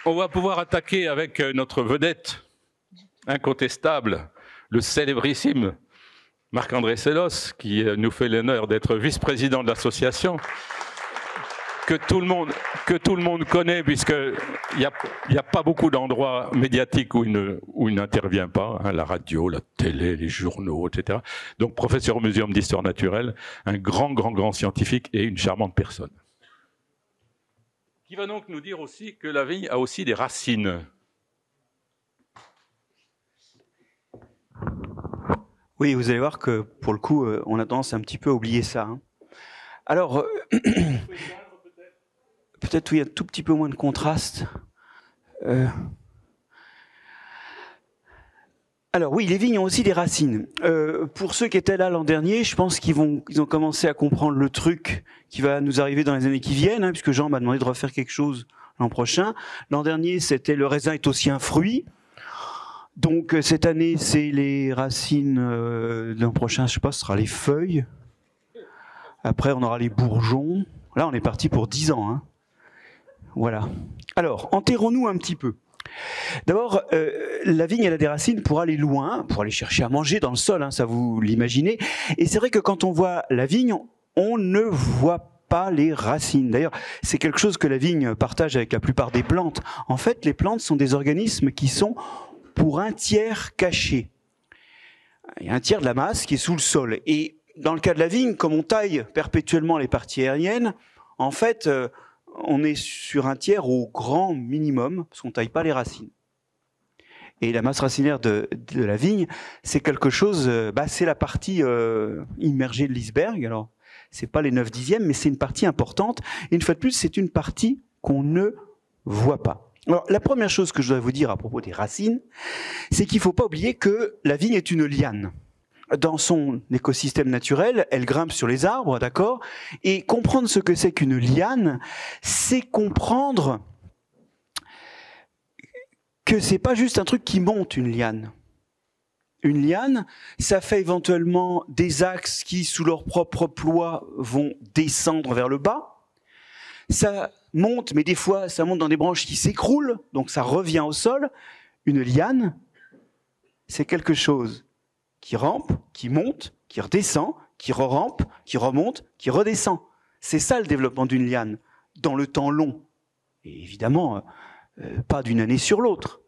On va pouvoir attaquer avec notre vedette incontestable, le célébrissime Marc-André Sellos, qui nous fait l'honneur d'être vice-président de l'association, que tout le monde connaît, puisqu'il n'y a pas beaucoup d'endroits médiatiques où il n'intervient pas, hein, la radio, la télé, les journaux, etc. Donc professeur au Muséum d'histoire naturelle, un grand scientifique et une charmante personne. Qui va donc nous dire aussi que la vigne a aussi des racines. Oui, vous allez voir que pour le coup, on a tendance un petit peu à oublier ça. Hein. Alors, peut-être où il y a un tout petit peu moins de contraste. Alors oui, les vignes ont aussi des racines. Pour ceux qui étaient là l'an dernier, je pense qu'ils ont commencé à comprendre le truc qui va nous arriver dans les années qui viennent, hein, puisque Jean m'a demandé de refaire quelque chose l'an prochain. L'an dernier, c'était le raisin est aussi un fruit. Donc cette année, c'est les racines. L'an prochain, je sais pas, ce sera les feuilles. Après, on aura les bourgeons. Là, on est parti pour 10 ans. Hein. Voilà. Alors, enterrons-nous un petit peu. D'abord, la vigne, elle a des racines pour aller loin, pour aller chercher à manger dans le sol, hein, ça vous l'imaginez. Et c'est vrai que quand on voit la vigne, on ne voit pas les racines. D'ailleurs, c'est quelque chose que la vigne partage avec la plupart des plantes. En fait, les plantes sont des organismes qui sont pour un tiers cachés. Il y a un tiers de la masse qui est sous le sol. Et dans le cas de la vigne, comme on taille perpétuellement les parties aériennes, en fait, on est sur un tiers au grand minimum, parce qu'on ne taille pas les racines. Et la masse racinaire de la vigne, c'est quelque chose, c'est la partie immergée de l'iceberg. Alors, c'est pas les 9/10, mais c'est une partie importante. Et une fois de plus, c'est une partie qu'on ne voit pas. Alors, la première chose que je dois vous dire à propos des racines, c'est qu'il ne faut pas oublier que la vigne est une liane. Dans son écosystème naturel, elle grimpe sur les arbres, d'accord ? Et comprendre ce que c'est qu'une liane, c'est comprendre que c'est pas juste un truc qui monte, une liane. Une liane, ça fait éventuellement des axes qui, sous leur propre poids, vont descendre vers le bas. Ça monte, mais des fois, ça monte dans des branches qui s'écroulent, donc ça revient au sol. Une liane, c'est quelque chose qui rampe, qui monte, qui redescend, qui re-rampe, qui remonte, qui redescend. C'est ça le développement d'une liane, dans le temps long. Et évidemment, pas d'une année sur l'autre.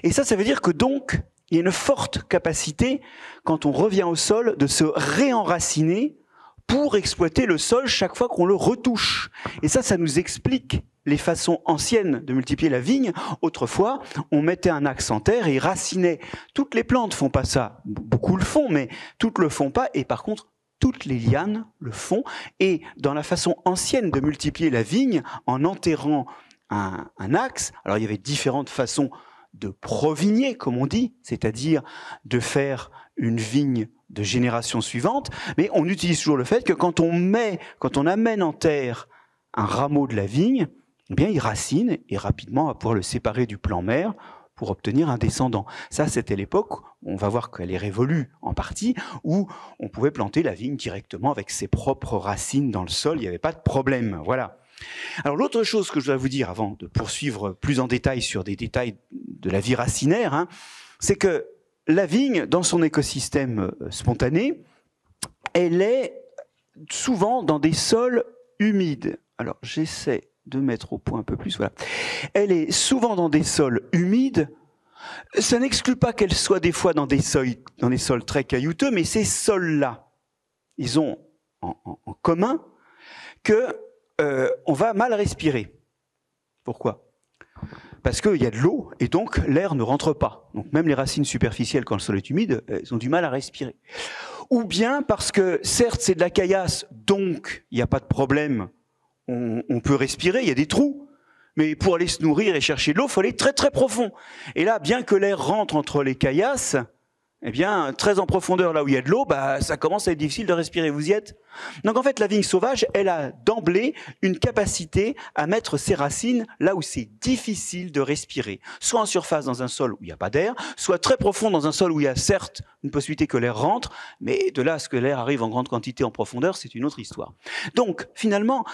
Et ça veut dire que donc, il y a une forte capacité, quand on revient au sol, de se réenraciner pour exploiter le sol chaque fois qu'on le retouche. Et ça nous explique les façons anciennes de multiplier la vigne. Autrefois, on mettait un axe en terre et racinait. Toutes les plantes font pas ça. Beaucoup le font, mais toutes le font pas. Et par contre, toutes les lianes le font. Et dans la façon ancienne de multiplier la vigne, en enterrant un axe, alors il y avait différentes façons de provigner, comme on dit, c'est-à-dire de faire une vigne de génération suivante, mais on utilise toujours le fait que quand on amène en terre un rameau de la vigne, eh bien, il racine et rapidement on va pouvoir le séparer du plan mère pour obtenir un descendant. Ça, c'était l'époque, on va voir qu'elle est révolue en partie, où on pouvait planter la vigne directement avec ses propres racines dans le sol, il n'y avait pas de problème. Voilà. Alors l'autre chose que je dois vous dire avant de poursuivre plus en détail sur des détails de la vie racinaire, hein, c'est que la vigne, dans son écosystème spontané, elle est souvent dans des sols humides. Alors j'essaie de mettre au point un peu plus, voilà. Elle est souvent dans des sols humides. Ça n'exclut pas qu'elle soit des fois dans des sols très caillouteux, mais ces sols-là, ils ont en commun que on va mal respirer. Pourquoi ? Parce qu'il y a de l'eau et donc l'air ne rentre pas. Donc même les racines superficielles, quand le sol est humide, elles ont du mal à respirer. Ou bien parce que certes c'est de la caillasse, donc il n'y a pas de problème, on peut respirer, il y a des trous, mais pour aller se nourrir et chercher de l'eau, il faut aller très très profond. Et là, bien que l'air rentre entre les caillasses, eh bien, très en profondeur, là où il y a de l'eau, bah, ça commence à être difficile de respirer. Vous y êtes? Donc en fait, la vigne sauvage, elle a d'emblée une capacité à mettre ses racines là où c'est difficile de respirer. Soit en surface dans un sol où il n'y a pas d'air, soit très profond dans un sol où il y a certes une possibilité que l'air rentre, mais de là à ce que l'air arrive en grande quantité en profondeur, c'est une autre histoire. Donc finalement,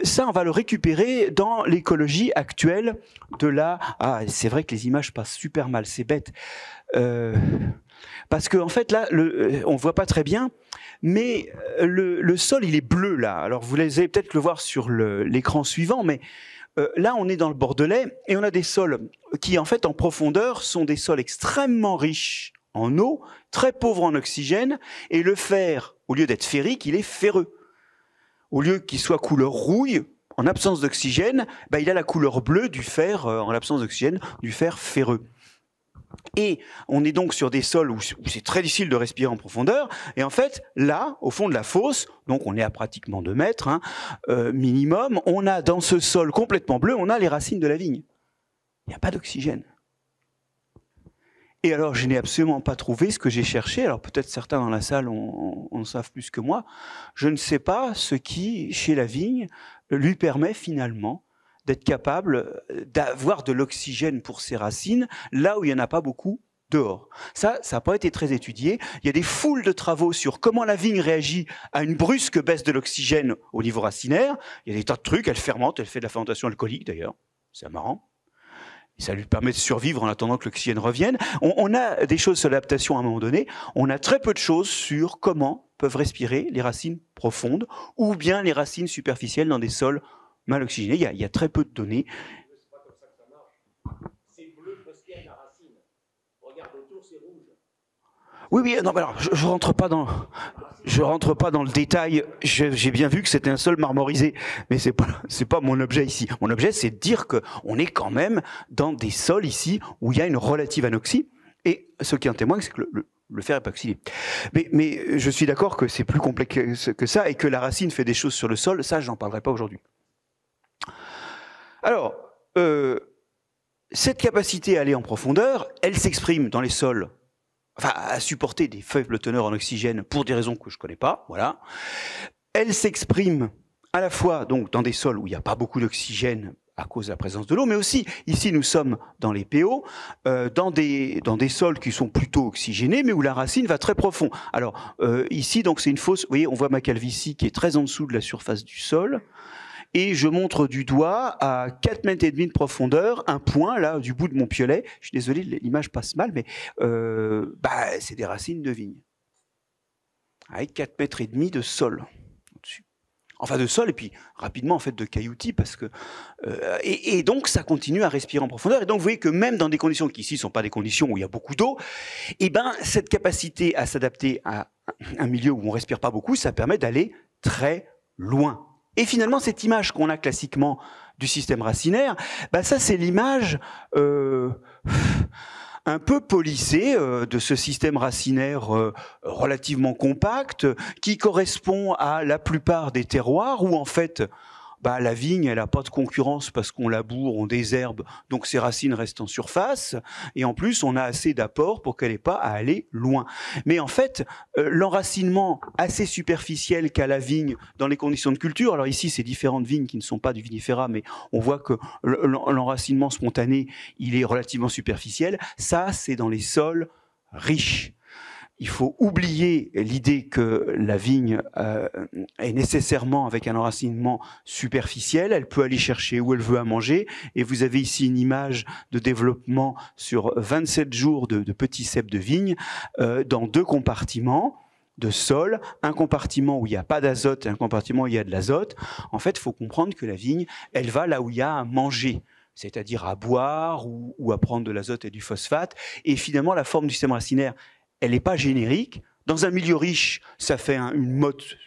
ça, on va le récupérer dans l'écologie actuelle de la... Ah, c'est vrai que les images passent super mal, c'est bête. Parce qu'en fait, là, on ne voit pas très bien, mais le sol, il est bleu, là. Alors, vous allez peut-être le voir sur l'écran suivant, mais là, on est dans le Bordelais, et on a des sols qui, en fait, en profondeur, sont des sols extrêmement riches en eau, très pauvres en oxygène, et le fer, au lieu d'être ferrique, il est ferreux. Au lieu qu'il soit couleur rouille, en absence d'oxygène, bah, il a la couleur bleue du fer, en l'absence d'oxygène, du fer ferreux. Et on est donc sur des sols où c'est très difficile de respirer en profondeur. Et en fait, là, au fond de la fosse, donc on est à pratiquement 2 mètres hein, minimum, on a dans ce sol complètement bleu, on a les racines de la vigne. Il n'y a pas d'oxygène. Et alors, je n'ai absolument pas trouvé ce que j'ai cherché. Alors peut-être certains dans la salle en savent plus que moi. Je ne sais pas ce qui, chez la vigne, lui permet finalement d'être capable d'avoir de l'oxygène pour ses racines, là où il n'y en a pas beaucoup dehors. Ça n'a pas été très étudié. Il y a des foules de travaux sur comment la vigne réagit à une brusque baisse de l'oxygène au niveau racinaire. Il y a des tas de trucs, elle fermente, elle fait de la fermentation alcoolique d'ailleurs, c'est marrant. Et ça lui permet de survivre en attendant que l'oxygène revienne. On a des choses sur l'adaptation à un moment donné, on a très peu de choses sur comment peuvent respirer les racines profondes ou bien les racines superficielles dans des sols mal oxygéné, il y a très peu de données. C'est pas comme ça que ça marche. C'est bleu parce qu'il y a la racine. Regarde autour, c'est rouge. Oui, non, alors, je rentre pas dans le détail. J'ai bien vu que c'était un sol marmorisé, mais c'est pas mon objet ici. Mon objet, c'est de dire que on est quand même dans des sols ici où il y a une relative anoxie. Et ce qui en témoigne, c'est que le fer est pas oxydé. Mais je suis d'accord que c'est plus complexe que ça et que la racine fait des choses sur le sol. Ça, j'en parlerai pas aujourd'hui. Alors, cette capacité à aller en profondeur, elle s'exprime dans les sols, enfin à supporter des faibles teneurs en oxygène pour des raisons que je ne connais pas, voilà. Elle s'exprime à la fois donc dans des sols où il n'y a pas beaucoup d'oxygène à cause de la présence de l'eau, mais aussi, ici nous sommes dans les PO, dans des sols qui sont plutôt oxygénés, mais où la racine va très profond. Alors, ici, donc c'est une fosse, vous voyez, on voit ma calvitie qui est très en dessous de la surface du sol, et je montre du doigt à 4,5 mètres de profondeur, un point là du bout de mon piolet. Je suis désolé, l'image passe mal, mais c'est des racines de vigne. Avec 4,5 mètres de sol au-dessus. Enfin de sol et puis rapidement en fait de cailloutis parce que et donc ça continue à respirer en profondeur. Et donc vous voyez que même dans des conditions qui ici sont pas des conditions où il y a beaucoup d'eau, et ben cette capacité à s'adapter à un milieu où on respire pas beaucoup, ça permet d'aller très loin. Et finalement, cette image qu'on a classiquement du système racinaire, ça c'est l'image un peu polissée de ce système racinaire relativement compact, qui correspond à la plupart des terroirs où en fait la vigne, elle n'a pas de concurrence parce qu'on laboure, on désherbe, donc ses racines restent en surface, et en plus on a assez d'apport pour qu'elle n'ait pas à aller loin. Mais en fait, l'enracinement assez superficiel qu'a la vigne dans les conditions de culture, alors ici c'est différentes vignes qui ne sont pas du vinifera, mais on voit que l'enracinement spontané, il est relativement superficiel, ça c'est dans les sols riches. Il faut oublier l'idée que la vigne est nécessairement avec un enracinement superficiel. Elle peut aller chercher où elle veut à manger. Et vous avez ici une image de développement sur 27 jours de petits ceps de vigne dans 2 compartiments de sol, un compartiment où il n'y a pas d'azote et un compartiment où il y a de l'azote. En fait, il faut comprendre que la vigne, elle va là où il y a à manger, c'est-à-dire à boire ou à prendre de l'azote et du phosphate. Et finalement, la forme du système racinaire, elle n'est pas générique. Dans un milieu riche, ça fait une motte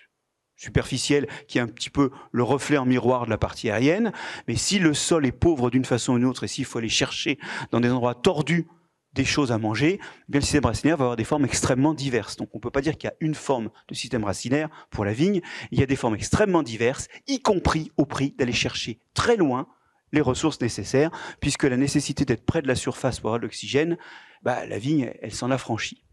superficielle qui est un petit peu le reflet en miroir de la partie aérienne. Mais si le sol est pauvre d'une façon ou d'une autre, et s'il faut aller chercher dans des endroits tordus des choses à manger, bien le système racinaire va avoir des formes extrêmement diverses. Donc on ne peut pas dire qu'il y a une forme de système racinaire pour la vigne. Il y a des formes extrêmement diverses, y compris au prix d'aller chercher très loin les ressources nécessaires, puisque la nécessité d'être près de la surface pour avoir de l'oxygène, la vigne, elle s'en affranchit.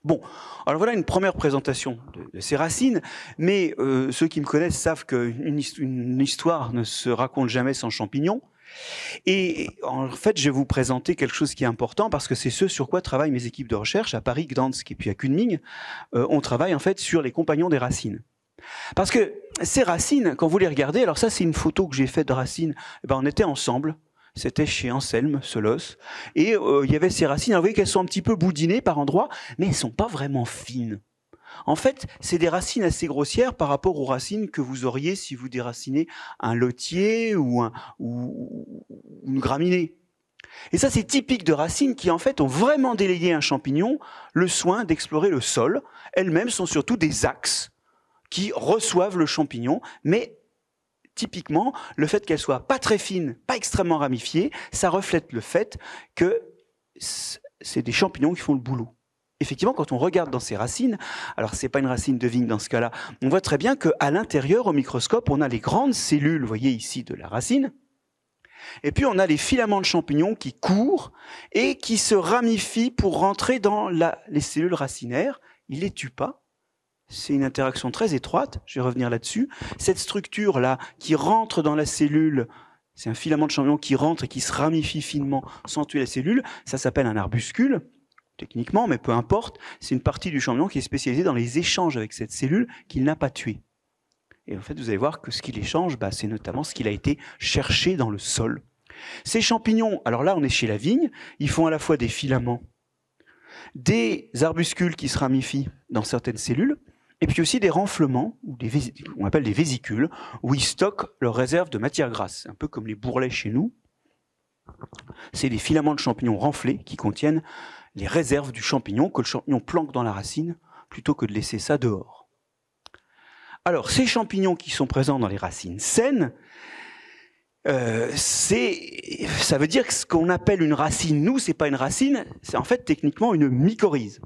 Bon, alors voilà une première présentation de ces racines, mais ceux qui me connaissent savent qu'une histoire ne se raconte jamais sans champignons. Et en fait, je vais vous présenter quelque chose qui est important parce que c'est ce sur quoi travaillent mes équipes de recherche à Paris, Gdansk et puis à Kunming. On travaille en fait sur les compagnons des racines. Parce que ces racines, quand vous les regardez, alors ça c'est une photo que j'ai faite de racines, eh ben, on était ensemble. C'était chez Anselme Solos. Et il y avait ces racines. Alors, vous voyez qu'elles sont un petit peu boudinées par endroits, mais elles ne sont pas vraiment fines. En fait, c'est des racines assez grossières par rapport aux racines que vous auriez si vous déracinez un lotier ou une graminée. Et ça, c'est typique de racines qui, en fait, ont vraiment délégué à un champignon le soin d'explorer le sol. Elles-mêmes sont surtout des axes qui reçoivent le champignon, mais typiquement, le fait qu'elle soit pas très fine, pas extrêmement ramifiée, ça reflète le fait que c'est des champignons qui font le boulot. Effectivement, quand on regarde dans ces racines, alors c'est pas une racine de vigne dans ce cas-là, on voit très bien qu'à l'intérieur, au microscope, on a les grandes cellules, vous voyez ici, de la racine, et puis on a les filaments de champignons qui courent et qui se ramifient pour rentrer dans les cellules racinaires. Ils les tuent pas. C'est une interaction très étroite, je vais revenir là-dessus. Cette structure-là qui rentre dans la cellule, c'est un filament de champignon qui rentre et qui se ramifie finement sans tuer la cellule, ça s'appelle un arbuscule, techniquement, mais peu importe. C'est une partie du champignon qui est spécialisée dans les échanges avec cette cellule qu'il n'a pas tuée. Et en fait, vous allez voir que ce qu'il échange, c'est notamment ce qu'il a été cherché dans le sol. Ces champignons, alors là on est chez la vigne, ils font à la fois des filaments, des arbuscules qui se ramifient dans certaines cellules, et puis aussi des renflements, ou on appelle des vésicules, où ils stockent leurs réserves de matière grasse, un peu comme les bourrelets chez nous. C'est des filaments de champignons renflés qui contiennent les réserves du champignon, que le champignon planque dans la racine, plutôt que de laisser ça dehors. Alors, ces champignons qui sont présents dans les racines saines, ça veut dire que ce qu'on appelle une racine, nous, c'est pas une racine, c'est en fait techniquement une mycorhize.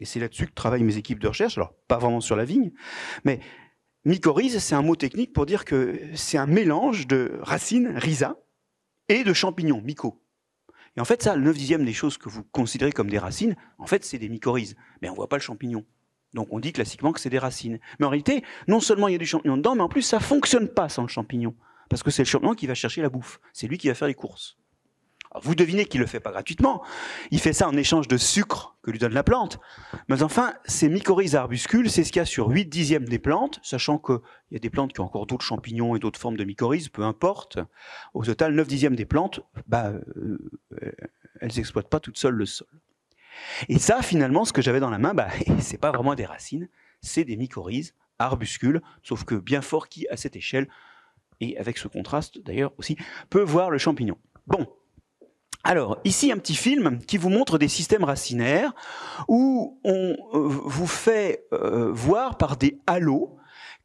Et c'est là-dessus que travaillent mes équipes de recherche, alors pas vraiment sur la vigne, mais mycorhize, c'est un mot technique pour dire que c'est un mélange de racines, rhiza, et de champignons, myco. Et en fait, ça, le 9/10 des choses que vous considérez comme des racines, en fait, c'est des mycorhizes. Mais on ne voit pas le champignon. Donc on dit classiquement que c'est des racines. Mais en réalité, non seulement il y a du champignon dedans, mais en plus, ça ne fonctionne pas sans le champignon. Parce que c'est le champignon qui va chercher la bouffe. C'est lui qui va faire les courses. Alors, vous devinez qu'il ne le fait pas gratuitement. Il fait ça en échange de sucre que lui donne la plante. Mais enfin, ces mycorhizes arbuscules, c'est ce qu'il y a sur 8/10 des plantes, sachant qu'il y a des plantes qui ont encore d'autres champignons et d'autres formes de mycorhizes, peu importe. Au total, 9/10 des plantes, elles n'exploitent pas toutes seules le sol. Et ça, finalement, ce que j'avais dans la main, c'est pas vraiment des racines, c'est des mycorhizes arbuscules, sauf que bien fort qui, à cette échelle, et avec ce contraste d'ailleurs aussi, peut voir le champignon. Bon. Alors, ici, un petit film qui vous montre des systèmes racinaires où on vous fait voir par des halos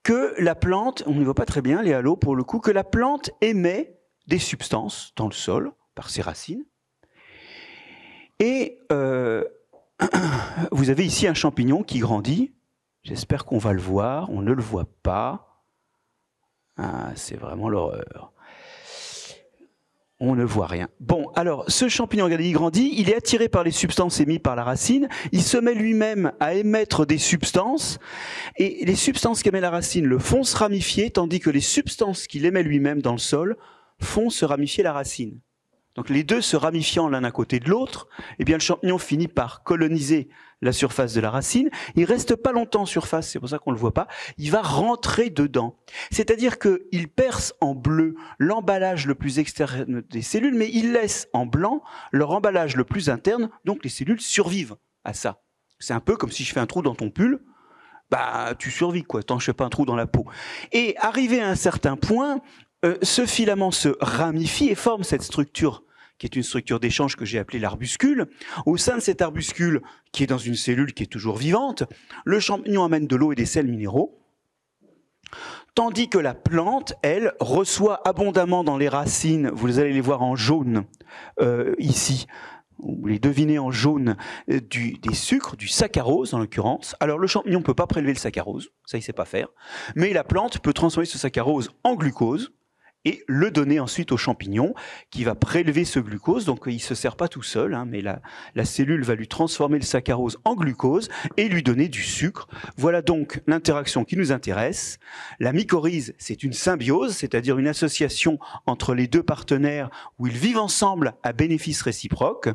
que la plante, on ne voit pas très bien les halos pour le coup, que la plante émet des substances dans le sol par ses racines. Et vous avez ici un champignon qui grandit. J'espère qu'on va le voir. On ne le voit pas. Ah, c'est vraiment l'horreur. On ne voit rien. Bon, alors, ce champignon, regardez, il grandit, il est attiré par les substances émises par la racine, il se met lui-même à émettre des substances, et les substances qu'émet la racine le font se ramifier, tandis que les substances qu'il émet lui-même dans le sol font se ramifier la racine. Donc les deux se ramifiant l'un à côté de l'autre, eh bien le champignon finit par coloniser la surface de la racine. Il reste pas longtemps en surface, c'est pour ça qu'on le voit pas. Il va rentrer dedans. C'est-à-dire qu'il perce en bleu l'emballage le plus externe des cellules, mais il laisse en blanc leur emballage le plus interne, donc les cellules survivent à ça. C'est un peu comme si je fais un trou dans ton pull, tu survis quoi, tant que je fais pas un trou dans la peau. Et arrivé à un certain point, ce filament se ramifie et forme cette structure qui est une structure d'échange que j'ai appelée l'arbuscule. Au sein de cet arbuscule, qui est dans une cellule qui est toujours vivante, le champignon amène de l'eau et des sels minéraux, tandis que la plante, elle, reçoit abondamment dans les racines, vous allez les voir en jaune ici, vous les devinez en jaune, des sucres, du saccharose en l'occurrence. Alors le champignon ne peut pas prélever le saccharose, ça il ne sait pas faire, mais la plante peut transformer ce saccharose en glucose, et le donner ensuite au champignon qui va prélever ce glucose. Donc il ne se sert pas tout seul, hein, mais la cellule va lui transformer le saccharose en glucose et lui donner du sucre. Voilà donc l'interaction qui nous intéresse. La mycorhize, c'est une symbiose, c'est-à-dire une association entre les deux partenaires où ils vivent ensemble à bénéfice réciproque.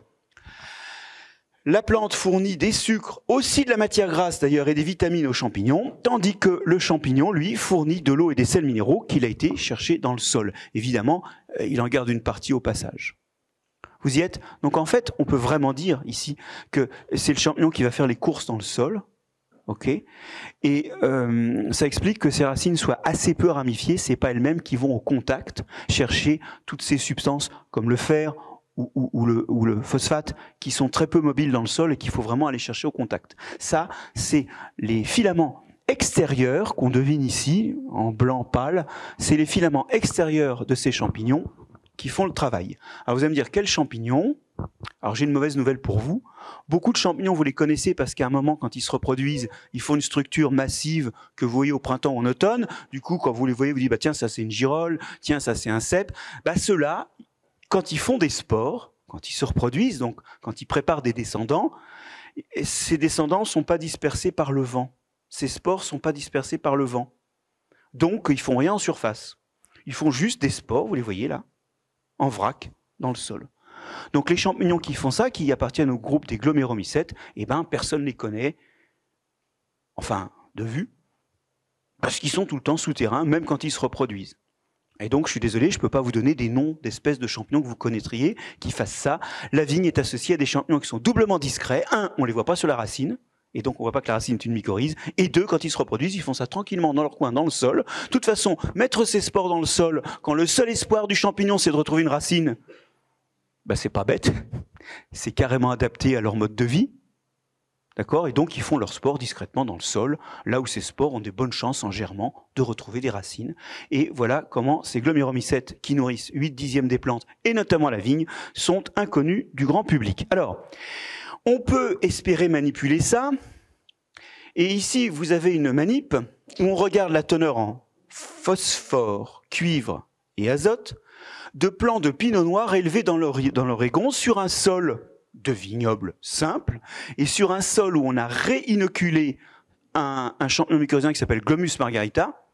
La plante fournit des sucres, aussi de la matière grasse d'ailleurs et des vitamines aux champignons, tandis que le champignon, lui, fournit de l'eau et des sels minéraux qu'il a été chercher dans le sol. Évidemment, il en garde une partie au passage. Vous y êtes? Donc en fait, on peut vraiment dire ici que c'est le champignon qui va faire les courses dans le sol. Okay. Et ça explique que ces racines soient assez peu ramifiées, c'est pas elles-mêmes qui vont au contact chercher toutes ces substances comme le fer, ou le phosphate, qui sont très peu mobiles dans le sol et qu'il faut vraiment aller chercher au contact. Ça, c'est les filaments extérieurs qu'on devine ici, en blanc pâle, c'est les filaments extérieurs de ces champignons qui font le travail. Alors vous allez me dire, quels champignons? Alors j'ai une mauvaise nouvelle pour vous. Beaucoup de champignons, vous les connaissez parce qu'à un moment, quand ils se reproduisent, ils font une structure massive que vous voyez au printemps ou en automne. Du coup, quand vous les voyez, vous dites, bah, tiens, ça c'est une girole, tiens, ça c'est un cèpe. Bah, ceux-là, quand ils font des spores, quand ils se reproduisent, donc quand ils préparent des descendants, ces descendants ne sont pas dispersés par le vent. Ces spores ne sont pas dispersés par le vent. Donc, ils ne font rien en surface. Ils font juste des spores, vous les voyez là, en vrac, dans le sol. Donc, les champignons qui font ça, qui appartiennent au groupe des gloméromycètes, eh ben, personne ne les connaît, enfin, de vue, parce qu'ils sont tout le temps souterrains, même quand ils se reproduisent. Et donc, je suis désolé, je ne peux pas vous donner des noms d'espèces de champignons que vous connaîtriez qui fassent ça. La vigne est associée à des champignons qui sont doublement discrets. Un, on ne les voit pas sur la racine, et donc on ne voit pas que la racine est une mycorhize. Et deux, quand ils se reproduisent, ils font ça tranquillement dans leur coin, dans le sol. De toute façon, mettre ces spores dans le sol, quand le seul espoir du champignon, c'est de retrouver une racine, ben, c'est pas bête. C'est carrément adapté à leur mode de vie. D'accord? Et donc, ils font leurs spores discrètement dans le sol, là où ces spores ont des bonnes chances, en germant, de retrouver des racines. Et voilà comment ces gloméromycètes, qui nourrissent 8/10 des plantes, et notamment la vigne, sont inconnus du grand public. Alors, on peut espérer manipuler ça. Et ici, vous avez une manip où on regarde la teneur en phosphore, cuivre et azote de plants de pinot noir élevés dans l'Oregon sur un sol de vignoble simple, et sur un sol où on a réinoculé un champignon mycorhizien qui s'appelle Glomus margarita,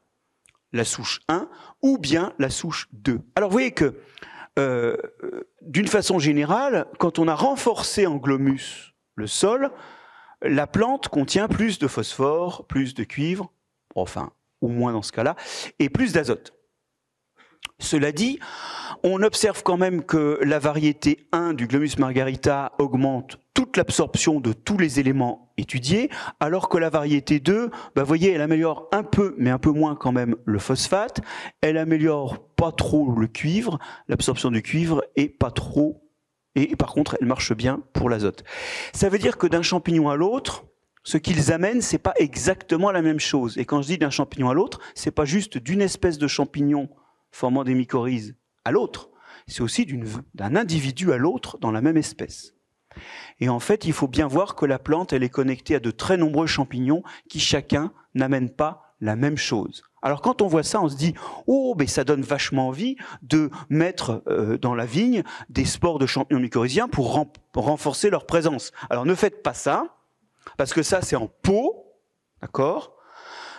la souche 1, ou bien la souche 2. Alors vous voyez que, d'une façon générale, quand on a renforcé en glomus le sol, la plante contient plus de phosphore, plus de cuivre, enfin, au moins dans ce cas-là, et plus d'azote. Cela dit, on observe quand même que la variété 1 du Glomus margarita augmente toute l'absorption de tous les éléments étudiés, alors que la variété 2, bah, vous voyez, elle améliore un peu, mais un peu moins quand même, le phosphate, elle améliore pas trop le cuivre, l'absorption du cuivre, et pas trop, et par contre, elle marche bien pour l'azote. Ça veut dire que d'un champignon à l'autre, ce qu'ils amènent, c'est pas exactement la même chose. Et quand je dis d'un champignon à l'autre, c'est pas juste d'une espèce de champignon formant des mycorhizes à l'autre, c'est aussi d'un individu à l'autre dans la même espèce. Et en fait, il faut bien voir que la plante, elle est connectée à de très nombreux champignons qui chacun n'amènent pas la même chose. Alors quand on voit ça, on se dit « Oh, mais ça donne vachement envie de mettre dans la vigne des spores de champignons mycorhiziens pour renforcer leur présence. » Alors ne faites pas ça, parce que ça c'est en pot, d'accord ?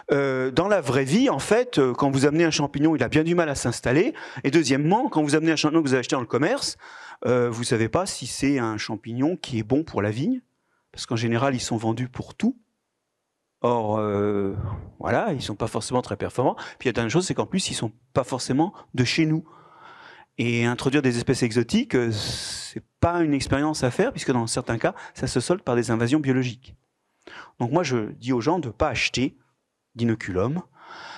Dans la vraie vie, en fait, quand vous amenez un champignon, il a bien du mal à s'installer. Et deuxièmement, quand vous amenez un champignon que vous avez acheté dans le commerce, vous ne savez pas si c'est un champignon qui est bon pour la vigne, parce qu'en général, ils sont vendus pour tout. Or, voilà, ils ne sont pas forcément très performants. Puis il y a une chose, c'est qu'en plus, ils ne sont pas forcément de chez nous. Et introduire des espèces exotiques, c'est pas une expérience à faire, puisque dans certains cas, ça se solde par des invasions biologiques. Donc moi, je dis aux gens de ne pas acheter d'inoculum.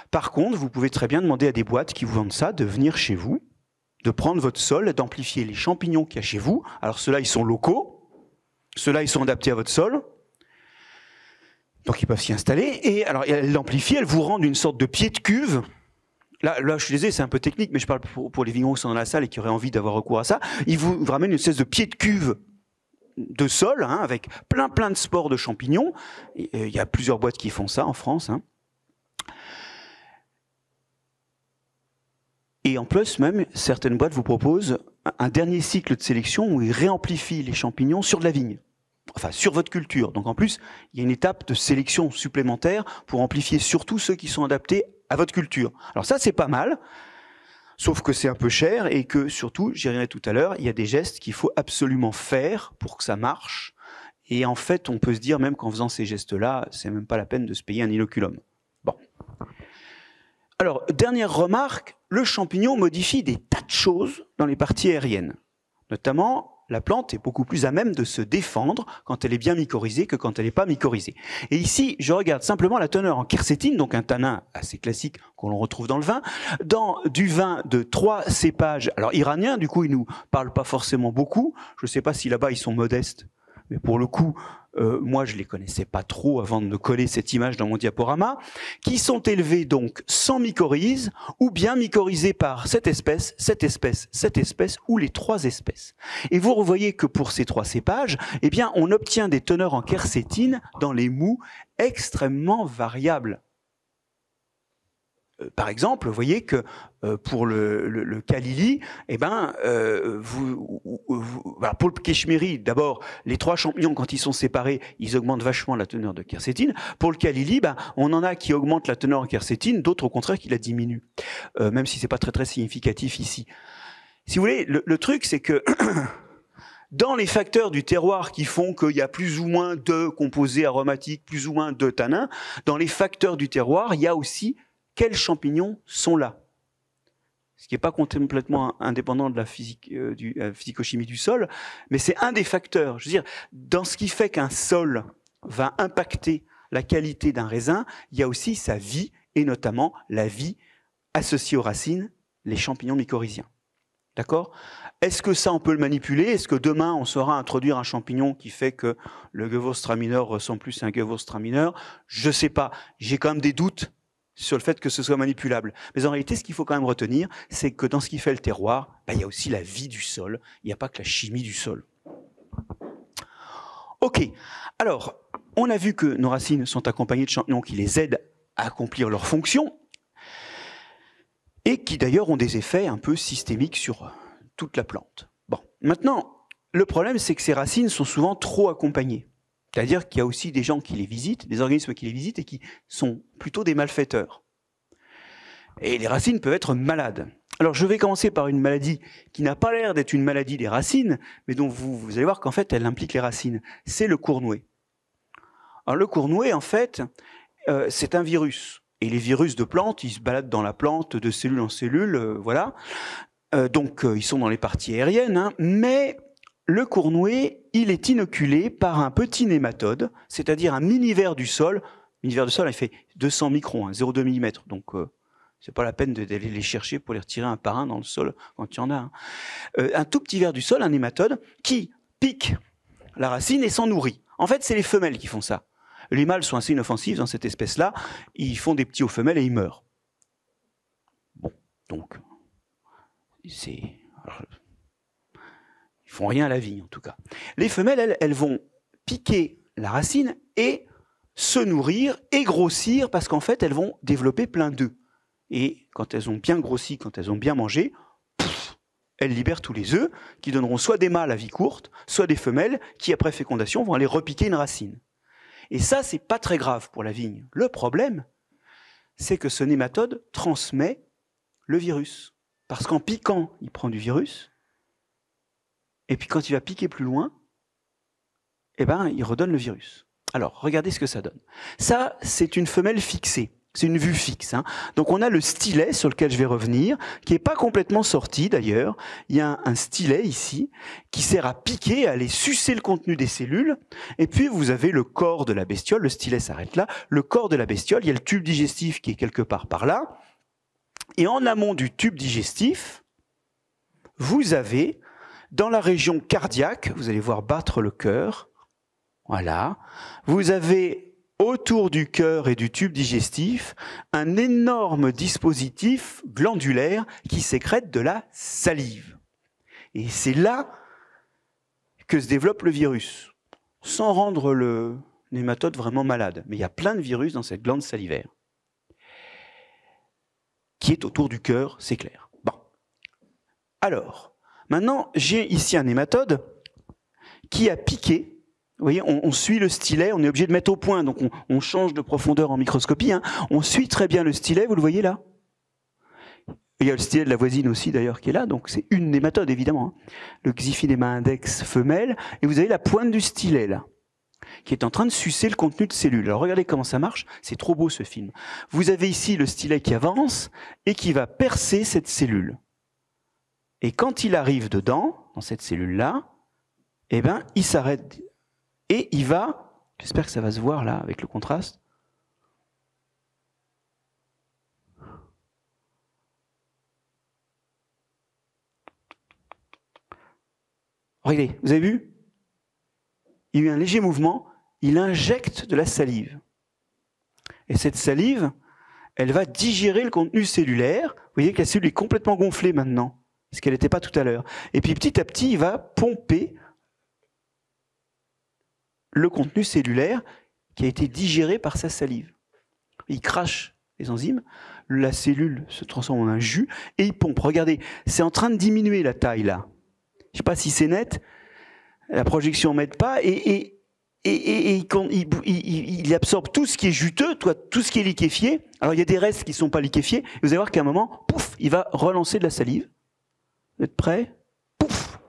Par contre, vous pouvez très bien demander à des boîtes qui vous vendent ça de venir chez vous, de prendre votre sol, d'amplifier les champignons qu'il y a chez vous. Alors ceux-là, ils sont locaux, ceux-là, ils sont adaptés à votre sol, donc ils peuvent s'y installer. Et alors, elles l'amplifient, elles vous rendent une sorte de pied de cuve. Là, je suis désolé, c'est un peu technique, mais je parle pour les vignerons qui sont dans la salle et qui auraient envie d'avoir recours à ça. Ils vous ramènent une espèce de pied de cuve de sol, hein, avec plein de spores de champignons. Il y a plusieurs boîtes qui font ça en France, hein. Et en plus, même, certaines boîtes vous proposent un dernier cycle de sélection où ils réamplifient les champignons sur de la vigne. Enfin, sur votre culture. Donc en plus, il y a une étape de sélection supplémentaire pour amplifier surtout ceux qui sont adaptés à votre culture. Alors ça, c'est pas mal, sauf que c'est un peu cher et que surtout, j'y reviendrai tout à l'heure, il y a des gestes qu'il faut absolument faire pour que ça marche. Et en fait, on peut se dire même qu'en faisant ces gestes-là, c'est même pas la peine de se payer un inoculum. Bon. Alors, dernière remarque, le champignon modifie des tas de choses dans les parties aériennes. Notamment, la plante est beaucoup plus à même de se défendre quand elle est bien mycorhizée que quand elle n'est pas mycorhizée. Et ici, je regarde simplement la teneur en quercétine, donc un tanin assez classique qu'on retrouve dans le vin, dans du vin de 3 cépages, alors iraniens, du coup, ils nous parlent pas forcément beaucoup. Je ne sais pas si là-bas, ils sont modestes. Mais pour le coup, moi, je les connaissais pas trop avant de me coller cette image dans mon diaporama, qui sont élevés donc sans mycorhize, ou bien mycorhizés par cette espèce, cette espèce, cette espèce, ou les 3 espèces. Et vous revoyez que pour ces 3 cépages, eh bien, on obtient des teneurs en quercétine dans les mous extrêmement variables. Par exemple, vous voyez que pour le Kalili, eh ben, voilà, pour le Keshmiri, d'abord, les 3 champignons, quand ils sont séparés, ils augmentent vachement la teneur de quercétine. Pour le Kalili, ben, on en a qui augmentent la teneur en quercétine, d'autres au contraire qui la diminuent, même si c'est pas très significatif ici. Si vous voulez, le truc, c'est que dans les facteurs du terroir qui font qu'il y a plus ou moins de composés aromatiques, plus ou moins de tanins, dans les facteurs du terroir, il y a aussi quels champignons sont là. Ce qui n'est pas complètement indépendant de la physico-chimie du sol, mais c'est un des facteurs. Je veux dire, dans ce qui fait qu'un sol va impacter la qualité d'un raisin, il y a aussi sa vie, et notamment la vie associée aux racines, les champignons mycorhiziens. D'accord ? Est-ce que ça, on peut le manipuler ? Est-ce que demain, on saura introduire un champignon qui fait que le Gewürztraminer ressemble plus à un Gewürztraminer ? Je ne sais pas. J'ai quand même des doutes sur le fait que ce soit manipulable. Mais en réalité, ce qu'il faut quand même retenir, c'est que dans ce qui fait le terroir, ben, il y a aussi la vie du sol. Il n'y a pas que la chimie du sol. Ok. Alors, on a vu que nos racines sont accompagnées de champignons qui les aident à accomplir leur fonction et qui d'ailleurs ont des effets un peu systémiques sur toute la plante. Bon. Maintenant, le problème, c'est que ces racines sont souvent trop accompagnées. C'est-à-dire qu'il y a aussi des gens qui les visitent, des organismes qui les visitent et qui sont plutôt des malfaiteurs. Et les racines peuvent être malades. Alors je vais commencer par une maladie qui n'a pas l'air d'être une maladie des racines, mais dont vous allez voir qu'en fait elle implique les racines. C'est le cournouet. Alors le cournouet, en fait, c'est un virus. Et les virus de plantes, ils se baladent dans la plante de cellule en cellule, voilà. Donc ils sont dans les parties aériennes, hein, mais le cournouet, il est inoculé par un petit nématode, c'est-à-dire un mini-ver du sol. Mini-ver du sol, il fait 200 microns, hein, 0,2 mm. Donc, c'est pas la peine d'aller les chercher pour les retirer un par un dans le sol quand il y en a. Hein. Un tout petit ver du sol, un nématode, qui pique la racine et s'en nourrit. En fait, c'est les femelles qui font ça. Les mâles sont assez inoffensifs dans cette espèce-là. Ils font des petits aux femelles et ils meurent. Bon, donc, c'est... Ils font rien à la vigne, en tout cas. Les femelles, elles vont piquer la racine et se nourrir et grossir parce qu'en fait, elles vont développer plein d'œufs. Et quand elles ont bien grossi, quand elles ont bien mangé, elles libèrent tous les œufs qui donneront soit des mâles à vie courte, soit des femelles qui, après fécondation, vont aller repiquer une racine. Et ça, c'est pas très grave pour la vigne. Le problème, c'est que ce nématode transmet le virus. Parce qu'en piquant, il prend du virus. Et puis quand il va piquer plus loin, eh ben, il redonne le virus. Alors, regardez ce que ça donne. Ça, c'est une femelle fixée. C'est une vue fixe. Hein. Donc on a le stylet sur lequel je vais revenir, qui n'est pas complètement sorti d'ailleurs. Il y a un stylet ici qui sert à piquer, à aller sucer le contenu des cellules. Et puis vous avez le corps de la bestiole, le stylet s'arrête là. Le corps de la bestiole, il y a le tube digestif qui est quelque part par là. Et en amont du tube digestif, vous avez... Dans la région cardiaque, vous allez voir battre le cœur. Voilà. Vous avez autour du cœur et du tube digestif un énorme dispositif glandulaire qui sécrète de la salive. Et c'est là que se développe le virus, sans rendre le nématode vraiment malade. Mais il y a plein de virus dans cette glande salivaire qui est autour du cœur, c'est clair. Bon. Alors, maintenant, j'ai ici un nématode qui a piqué. Vous voyez, on suit le stylet, on est obligé de mettre au point, donc on change de profondeur en microscopie. Hein. On suit très bien le stylet, vous le voyez là. Il y a le stylet de la voisine aussi d'ailleurs qui est là, donc c'est une nématode évidemment. Hein. Le Xiphinema index femelle, et vous avez la pointe du stylet là, qui est en train de sucer le contenu de cellules. Alors regardez comment ça marche, c'est trop beau ce film. Vous avez ici le stylet qui avance et qui va percer cette cellule. Et quand il arrive dedans, dans cette cellule-là, eh ben, il s'arrête et il va, j'espère que ça va se voir là avec le contraste, regardez, vous avez vu? Il y a eu un léger mouvement, il injecte de la salive. Et cette salive, elle va digérer le contenu cellulaire. Vous voyez que la cellule est complètement gonflée maintenant, ce qu'elle n'était pas tout à l'heure. Et puis petit à petit, il va pomper le contenu cellulaire qui a été digéré par sa salive. Il crache les enzymes, la cellule se transforme en un jus et il pompe. Regardez, c'est en train de diminuer la taille là. Je ne sais pas si c'est net, la projection m'aide pas, et il absorbe tout ce qui est juteux, tout ce qui est liquéfié. Alors il y a des restes qui ne sont pas liquéfiés, et vous allez voir qu'à un moment, pouf, il va relancer de la salive. Vous êtes prêts? Pouf!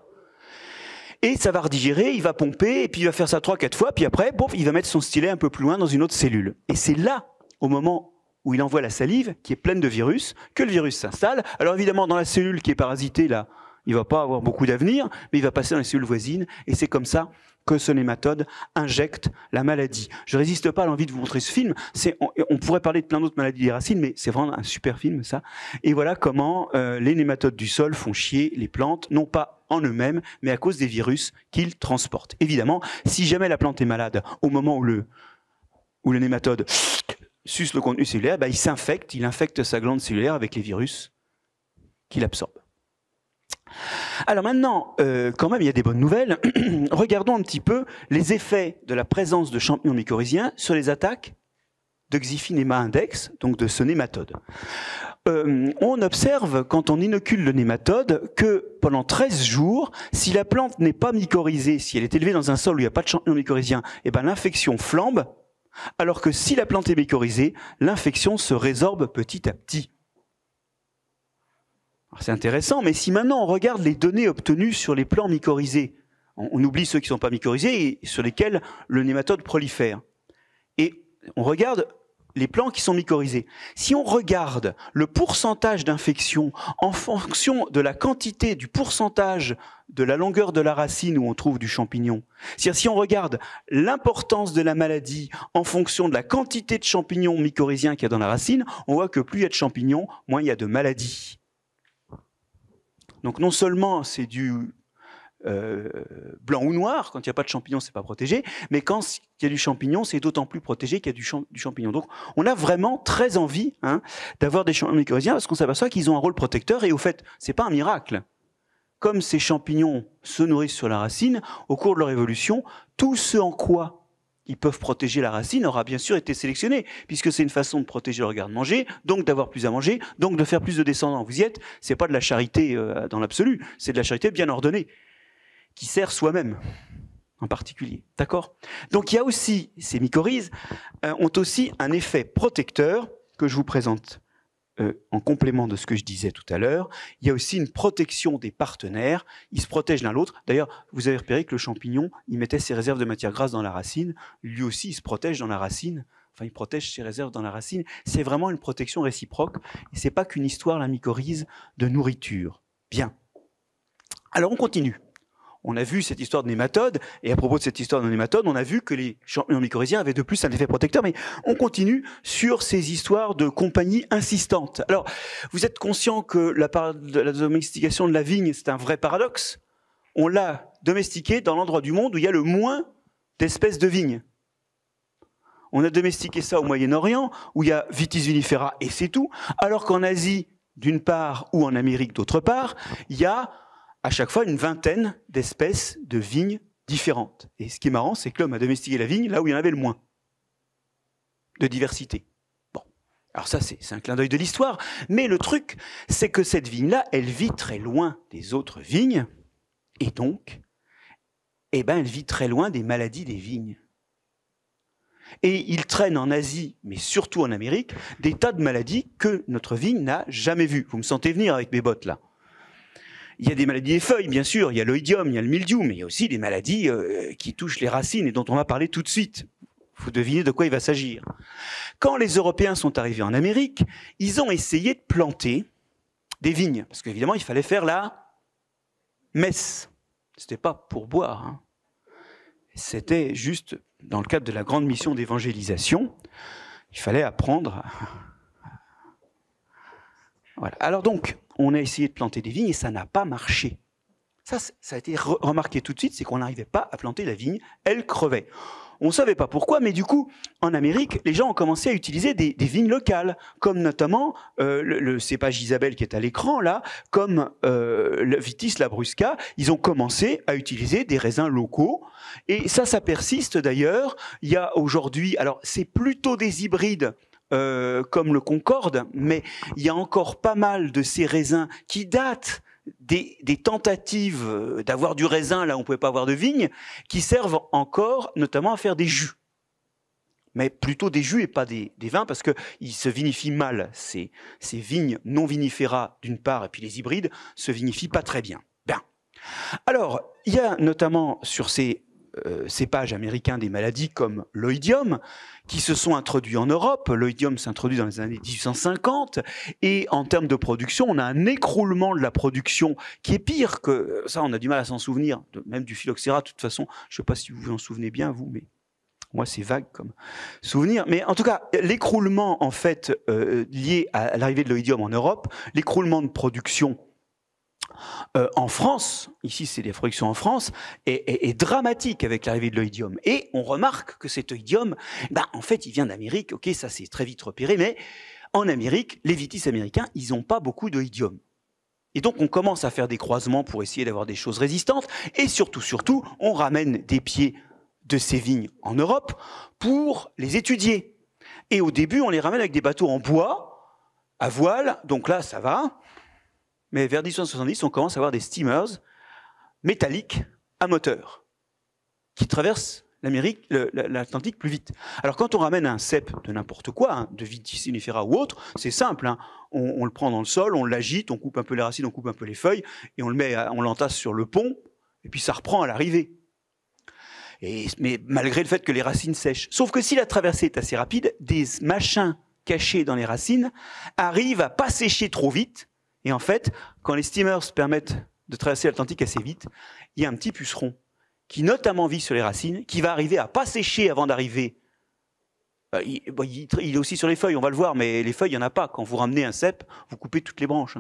Et ça va redigérer, il va pomper, et puis il va faire ça 3-4 fois, puis après, pouf, il va mettre son stylet un peu plus loin dans une autre cellule. Et c'est là, au moment où il envoie la salive, qui est pleine de virus, que le virus s'installe. Alors évidemment, dans la cellule qui est parasitée, là, il ne va pas avoir beaucoup d'avenir, mais il va passer dans les cellules voisines, et c'est comme ça que ce nématode injecte la maladie. Je ne résiste pas à l'envie de vous montrer ce film. On pourrait parler de plein d'autres maladies des racines, mais c'est vraiment un super film, ça. Et voilà comment les nématodes du sol font chier les plantes, non pas en eux-mêmes, mais à cause des virus qu'ils transportent. Évidemment, si jamais la plante est malade, au moment où le nématode suce le contenu cellulaire, bah, il infecte sa glande cellulaire avec les virus qu'il absorbe. Alors maintenant, quand même, il y a des bonnes nouvelles. Regardons un petit peu les effets de la présence de champignons mycorhiziens sur les attaques de Xiphinema index, donc de ce nématode. On observe, quand on inocule le nématode, que pendant 13 jours, si la plante n'est pas mycorhizée, si elle est élevée dans un sol où il n'y a pas de champignons mycorhiziens, eh ben, l'infection flambe, alors que si la plante est mycorhizée, l'infection se résorbe petit à petit. C'est intéressant, mais si maintenant on regarde les données obtenues sur les plants mycorhizés, on oublie ceux qui ne sont pas mycorhizés et sur lesquels le nématode prolifère. Et on regarde les plants qui sont mycorhizés. Si on regarde le pourcentage d'infection en fonction de la quantité, du pourcentage de la longueur de la racine où on trouve du champignon, c'est-à-dire si on regarde l'importance de la maladie en fonction de la quantité de champignons mycorhiziens qu'il y a dans la racine, on voit que plus il y a de champignons, moins il y a de maladies. Donc non seulement c'est du blanc ou noir, quand il n'y a pas de champignon, c'est pas protégé, mais quand il y a du champignon, c'est d'autant plus protégé qu'il y a du champignon. Donc on a vraiment très envie d'avoir des champignons mycorhiziens parce qu'on s'aperçoit qu'ils ont un rôle protecteur et au fait, c'est pas un miracle. Comme ces champignons se nourrissent sur la racine, au cours de leur évolution, tout ce en quoi ils peuvent protéger la racine aura bien sûr été sélectionné, puisque c'est une façon de protéger le garde-manger, donc d'avoir plus à manger, donc de faire plus de descendants. Vous y êtes, c'est pas de la charité dans l'absolu, c'est de la charité bien ordonnée, qui sert soi-même en particulier. D'accord? Donc il y a aussi, ces mycorhizes ont aussi un effet protecteur que je vous présente en complément de ce que je disais tout à l'heure. Il y a aussi une protection des partenaires, ils se protègent l'un l'autre. D'ailleurs, vous avez repéré que le champignon, il mettait ses réserves de matière grasse dans la racine, lui aussi il se protège dans la racine, enfin il protège ses réserves dans la racine. C'est vraiment une protection réciproque, et c'est pas qu'une histoire, la mycorhize, de nourriture. Bien. Alors on continue. On a vu cette histoire de nématode, et à propos de cette histoire de nématode, on a vu que les champignons mycorhiziens avaient de plus un effet protecteur, mais on continue sur ces histoires de compagnie insistantes. Alors, vous êtes conscient que la domestication de la vigne, c'est un vrai paradoxe. On l'a domestiquée dans l'endroit du monde où il y a le moins d'espèces de vignes. On a domestiqué ça au Moyen-Orient, où il y a Vitis vinifera, et c'est tout, alors qu'en Asie, d'une part, ou en Amérique, d'autre part, il y a à chaque fois une vingtaine d'espèces de vignes différentes. Et ce qui est marrant, c'est que l'homme a domestiqué la vigne là où il y en avait le moins de diversité. Bon. Alors ça, c'est un clin d'œil de l'histoire, mais le truc, c'est que cette vigne-là, elle vit très loin des autres vignes, et donc, eh ben, elle vit très loin des maladies des vignes. Et il traîne en Asie, mais surtout en Amérique, des tas de maladies que notre vigne n'a jamais vues. Vous me sentez venir avec mes bottes, là. Il y a des maladies des feuilles, bien sûr, il y a l'oïdium, il y a le mildiou, mais il y a aussi des maladies qui touchent les racines et dont on va parler tout de suite. Vous devinez de quoi il va s'agir. Quand les Européens sont arrivés en Amérique, ils ont essayé de planter des vignes, parce qu'évidemment, il fallait faire la messe. C'était pas pour boire, hein. C'était juste dans le cadre de la grande mission d'évangélisation. Il fallait apprendre. Voilà. Alors donc, on a essayé de planter des vignes et ça n'a pas marché. Ça a été remarqué tout de suite, c'est qu'on n'arrivait pas à planter la vigne, elle crevait. On ne savait pas pourquoi, mais du coup, en Amérique, les gens ont commencé à utiliser des vignes locales, comme notamment le cépage Isabelle qui est à l'écran, là, comme le Vitis labrusca. Ils ont commencé à utiliser des raisins locaux. Et ça persiste d'ailleurs. Il y a aujourd'hui, alors c'est plutôt des hybrides, comme le Concorde, mais il y a encore pas mal de ces raisins qui datent des tentatives d'avoir du raisin là où on ne pouvait pas avoir de vigne, qui servent encore notamment à faire des jus. Mais plutôt des jus et pas des vins, parce qu'ils se vinifient mal. Ces vignes non vinifera d'une part, et puis les hybrides se vinifient pas très bien. Bien. Alors, il y a notamment sur ces cépages américains des maladies comme l'oïdium, qui se sont introduits en Europe. L'oïdium s'est introduit dans les années 1850, et en termes de production, on a un écroulement de la production qui est pire que... Ça, on a du mal à s'en souvenir, même du phylloxéra, de toute façon. Je ne sais pas si vous vous en souvenez bien, vous, mais moi, c'est vague comme souvenir. Mais en tout cas, l'écroulement, en fait, lié à l'arrivée de l'oïdium en Europe, l'écroulement de production en France, ici c'est des productions en France, est dramatique avec l'arrivée de l'oïdium. Et on remarque que cet oïdium, en fait, il vient d'Amérique. Ok, ça c'est très vite repéré, mais en Amérique, les vitis américains, ils n'ont pas beaucoup d'oïdium. Et donc on commence à faire des croisements pour essayer d'avoir des choses résistantes. Et surtout, on ramène des pieds de ces vignes en Europe pour les étudier. Et au début, on les ramène avec des bateaux en bois, à voile. Donc là, ça va. Mais vers 1870, on commence à avoir des steamers métalliques à moteur qui traversent l'Atlantique plus vite. Alors quand on ramène un cep de n'importe quoi, hein, de Vitis vinifera ou autre, c'est simple. Hein. On le prend dans le sol, on l'agite, on coupe un peu les racines, on coupe un peu les feuilles, et on l'entasse sur le pont, et puis ça reprend à l'arrivée. Mais malgré le fait que les racines sèchent. Sauf que si la traversée est assez rapide, des machins cachés dans les racines arrivent à pas sécher trop vite. Et en fait, quand les steamers permettent de traverser l'Atlantique assez vite, il y a un petit puceron qui notamment vit sur les racines, qui va arriver à pas sécher avant d'arriver. Il est aussi sur les feuilles, on va le voir, mais les feuilles, il n'y en a pas. Quand vous ramenez un cep, vous coupez toutes les branches.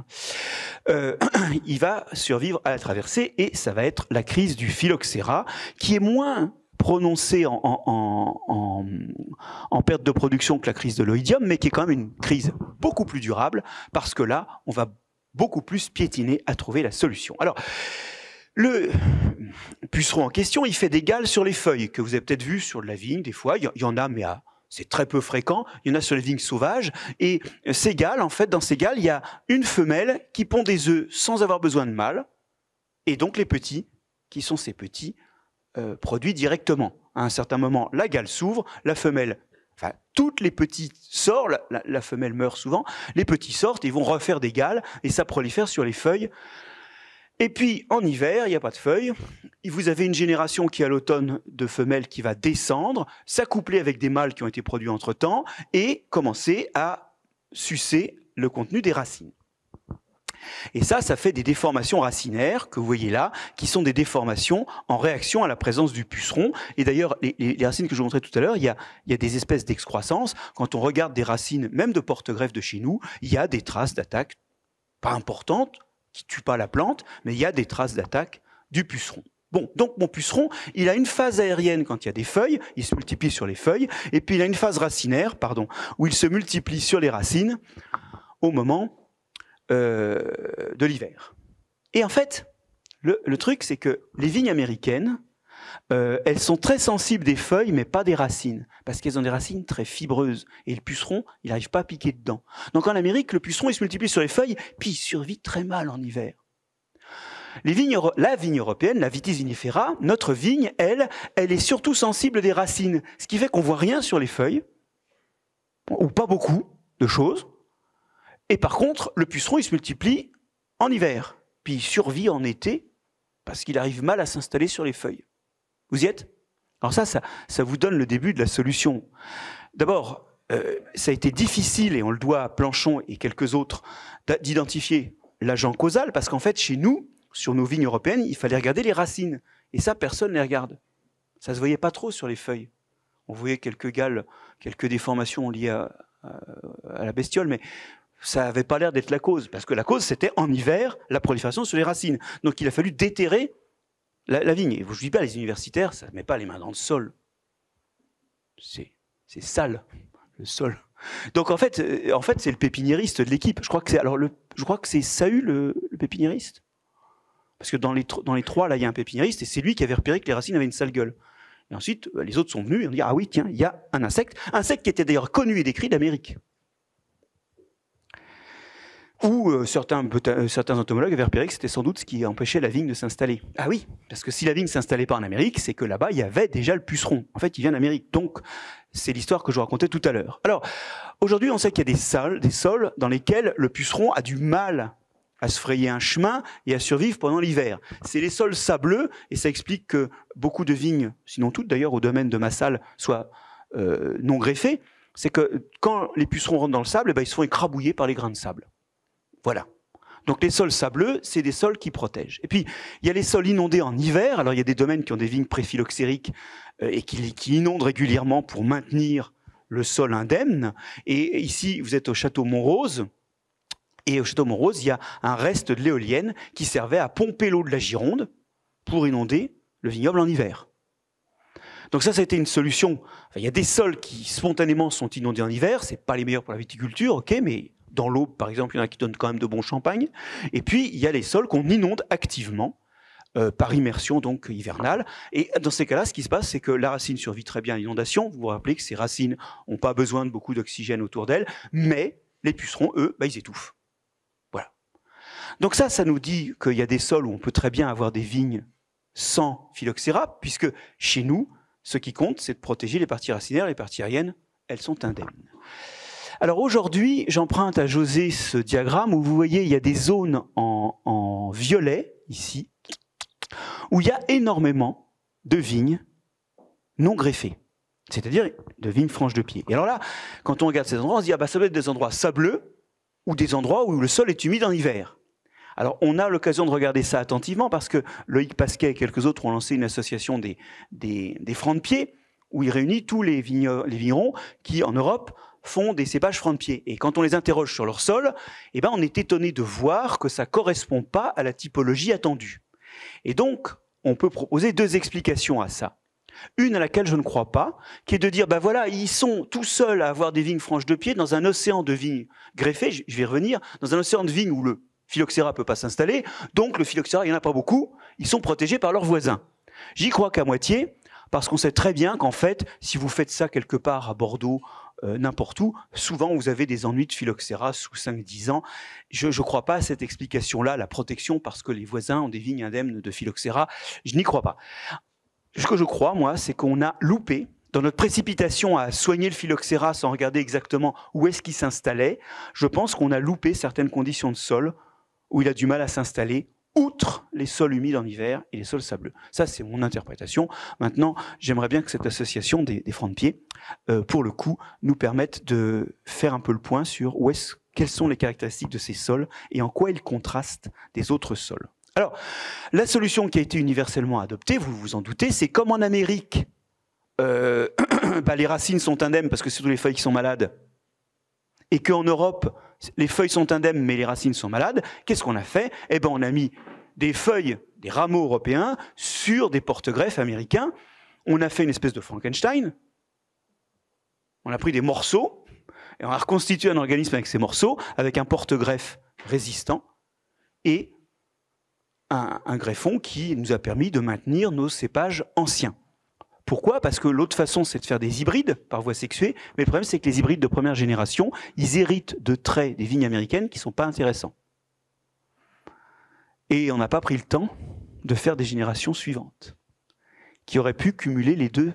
Il va survivre à la traversée et ça va être la crise du phylloxéra, qui est moins prononcée en perte de production que la crise de l'oïdium, mais qui est quand même une crise beaucoup plus durable, parce que là, on va beaucoup plus piétiner à trouver la solution. Alors, le puceron en question, il fait des gales sur les feuilles, que vous avez peut-être vu sur de la vigne, des fois. Il y en a, mais c'est très peu fréquent. Il y en a sur les vignes sauvages. Et ces gales, en fait, dans ces gales, il y a une femelle qui pond des œufs sans avoir besoin de mâle. Et donc, les petits, qui sont ces petits, produits directement. À un certain moment, la gale s'ouvre, la femelle... Enfin, toutes les petites sortent, la femelle meurt souvent, les petits sortent, ils vont refaire des gales, et ça prolifère sur les feuilles. Et puis, en hiver, il n'y a pas de feuilles. Vous avez une génération qui, à l'automne, de femelles qui va descendre, s'accoupler avec des mâles qui ont été produits entre-temps, et commencer à sucer le contenu des racines. Et ça fait des déformations racinaires, que vous voyez là, qui sont des déformations en réaction à la présence du puceron. Et d'ailleurs, les racines que je vous montrais tout à l'heure, il y a des espèces d'excroissance. Quand on regarde des racines, même de porte-greffe de chez nous, il y a des traces d'attaque, pas importantes, qui ne tuent pas la plante, mais il y a des traces d'attaque du puceron. Bon, donc mon puceron, il a une phase aérienne quand il y a des feuilles, il se multiplie sur les feuilles, et puis il a une phase racinaire, où il se multiplie sur les racines au moment de l'hiver. Et en fait, le truc, c'est que les vignes américaines elles sont très sensibles des feuilles, mais pas des racines, parce qu'elles ont des racines très fibreuses. Et le puceron, il n'arrive pas à piquer dedans. Donc en Amérique, le puceron, il se multiplie sur les feuilles, puis il survit très mal en hiver. La vigne européenne, la Vitis vinifera, notre vigne, elle est surtout sensible des racines, ce qui fait qu'on voit rien sur les feuilles, ou pas beaucoup de choses. Et par contre, le puceron, il se multiplie en hiver, puis il survit en été, parce qu'il arrive mal à s'installer sur les feuilles. Vous y êtes? Alors ça vous donne le début de la solution. D'abord, ça a été difficile, et on le doit à Planchon et quelques autres, d'identifier l'agent causal, parce qu'en fait, chez nous, sur nos vignes européennes, il fallait regarder les racines. Et ça, personne ne les regarde. Ça ne se voyait pas trop sur les feuilles. On voyait quelques galles, quelques déformations liées à la bestiole, mais ça n'avait pas l'air d'être la cause. Parce que la cause, c'était en hiver, la prolifération sur les racines. Donc il a fallu déterrer la vigne. Et je ne dis pas, les universitaires, ça ne met pas les mains dans le sol. C'est sale, le sol. Donc en fait c'est le pépiniériste de l'équipe. Je crois que c'est Saül, le pépiniériste. Parce que dans les trois, là, il y a un pépiniériste, et c'est lui qui avait repéré que les racines avaient une sale gueule. Et ensuite, les autres sont venus et ont dit « Ah oui, tiens, il y a un insecte qui était d'ailleurs connu et décrit d'Amérique. » Ou certains entomologues avaient repéré que c'était sans doute ce qui empêchait la vigne de s'installer. Ah oui, parce que si la vigne ne s'installait pas en Amérique, c'est que là-bas, il y avait déjà le puceron. En fait, il vient d'Amérique. Donc, c'est l'histoire que je vous racontais tout à l'heure. Alors, aujourd'hui, on sait qu'il y a des sols dans lesquels le puceron a du mal à se frayer un chemin et à survivre pendant l'hiver. C'est les sols sableux, et ça explique que beaucoup de vignes, sinon toutes d'ailleurs au domaine de Massal, soient non greffées. C'est que quand les pucerons rentrent dans le sable, ils se font écrabouiller par les grains de sable. Voilà. Donc les sols sableux, c'est des sols qui protègent. Et puis, il y a les sols inondés en hiver. Alors il y a des domaines qui ont des vignes préphyloxériques et qui inondent régulièrement pour maintenir le sol indemne. Et ici, vous êtes au château Montrose. Et au château Montrose, il y a un reste de l'éolienne qui servait à pomper l'eau de la Gironde pour inonder le vignoble en hiver. Donc ça a été une solution. Enfin, il y a des sols qui spontanément sont inondés en hiver, c'est pas les meilleurs pour la viticulture, ok, mais dans l'Aube, par exemple, il y en a qui donnent quand même de bons champagnes. Et puis, il y a les sols qu'on inonde activement, par immersion donc hivernale. Et dans ces cas-là, ce qui se passe, c'est que la racine survit très bien à l'inondation. Vous vous rappelez que ces racines n'ont pas besoin de beaucoup d'oxygène autour d'elles, mais les pucerons, eux, ils étouffent. Voilà. Donc ça nous dit qu'il y a des sols où on peut très bien avoir des vignes sans phylloxéra, puisque chez nous, ce qui compte, c'est de protéger les parties racinaires. Les parties aériennes, elles sont indemnes. Alors aujourd'hui, j'emprunte à José ce diagramme où vous voyez, il y a des zones en violet, ici, où il y a énormément de vignes non greffées, c'est-à-dire de vignes franches de pied. Et alors là, quand on regarde ces endroits, on se dit, ah bah ça doit être des endroits sableux ou des endroits où le sol est humide en hiver. Alors on a l'occasion de regarder ça attentivement parce que Loïc Pasquet et quelques autres ont lancé une association des francs de pied où il réunit tous les vignerons qui, en Europe, font des cépages francs de pied. Et quand on les interroge sur leur sol, eh ben on est étonné de voir que ça ne correspond pas à la typologie attendue. Et donc, on peut proposer deux explications à ça. Une à laquelle je ne crois pas, qui est de dire, ben voilà, ils sont tout seuls à avoir des vignes franches de pied dans un océan de vignes greffées, je vais y revenir, dans un océan de vignes où le phylloxéra ne peut pas s'installer, donc le phylloxéra, il n'y en a pas beaucoup, ils sont protégés par leurs voisins. J'y crois qu'à moitié, parce qu'on sait très bien qu'en fait, si vous faites ça quelque part à Bordeaux, n'importe où, souvent vous avez des ennuis de phylloxéra sous 5-10 ans. Je ne crois pas à cette explication-là, la protection parce que les voisins ont des vignes indemnes de phylloxéra, je n'y crois pas. Ce que je crois, moi, c'est qu'on a loupé, dans notre précipitation à soigner le phylloxéra sans regarder exactement où est-ce qu'il s'installait, je pense qu'on a loupé certaines conditions de sol où il a du mal à s'installer, outre les sols humides en hiver et les sols sableux. Ça, c'est mon interprétation. Maintenant, j'aimerais bien que cette association des francs de pied, pour le coup, nous permette de faire un peu le point sur quelles sont les caractéristiques de ces sols et en quoi ils contrastent des autres sols. Alors, la solution qui a été universellement adoptée, vous vous en doutez, c'est comme en Amérique, les racines sont indemnes parce que c'est toutes les feuilles qui sont malades, et qu'en Europe, les feuilles sont indemnes, mais les racines sont malades, qu'est-ce qu'on a fait? Eh ben, on a mis des feuilles, des rameaux européens sur des porte-greffes américains. On a fait une espèce de Frankenstein. On a pris des morceaux et on a reconstitué un organisme avec ces morceaux, avec un porte-greffe résistant. Et un greffon qui nous a permis de maintenir nos cépages anciens. Pourquoi? Parce que l'autre façon, c'est de faire des hybrides par voie sexuée, mais le problème, c'est que les hybrides de première génération, ils héritent de traits des vignes américaines qui ne sont pas intéressants. Et on n'a pas pris le temps de faire des générations suivantes, qui auraient pu cumuler les deux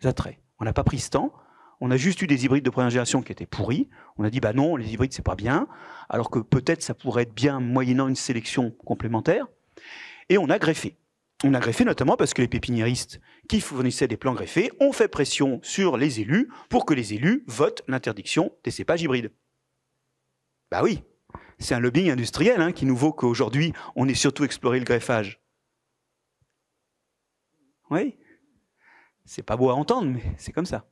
attraits. On n'a pas pris ce temps, on a juste eu des hybrides de première génération qui étaient pourris, on a dit bah non, les hybrides c'est pas bien, alors que peut-être ça pourrait être bien moyennant une sélection complémentaire, et on a greffé. On a greffé notamment parce que les pépiniéristes qui fournissaient des plants greffés ont fait pression sur les élus pour que les élus votent l'interdiction des cépages hybrides. Bah oui, c'est un lobbying industriel hein, qui nous vaut qu'aujourd'hui on ait surtout exploré le greffage. Oui, c'est pas beau à entendre, mais c'est comme ça.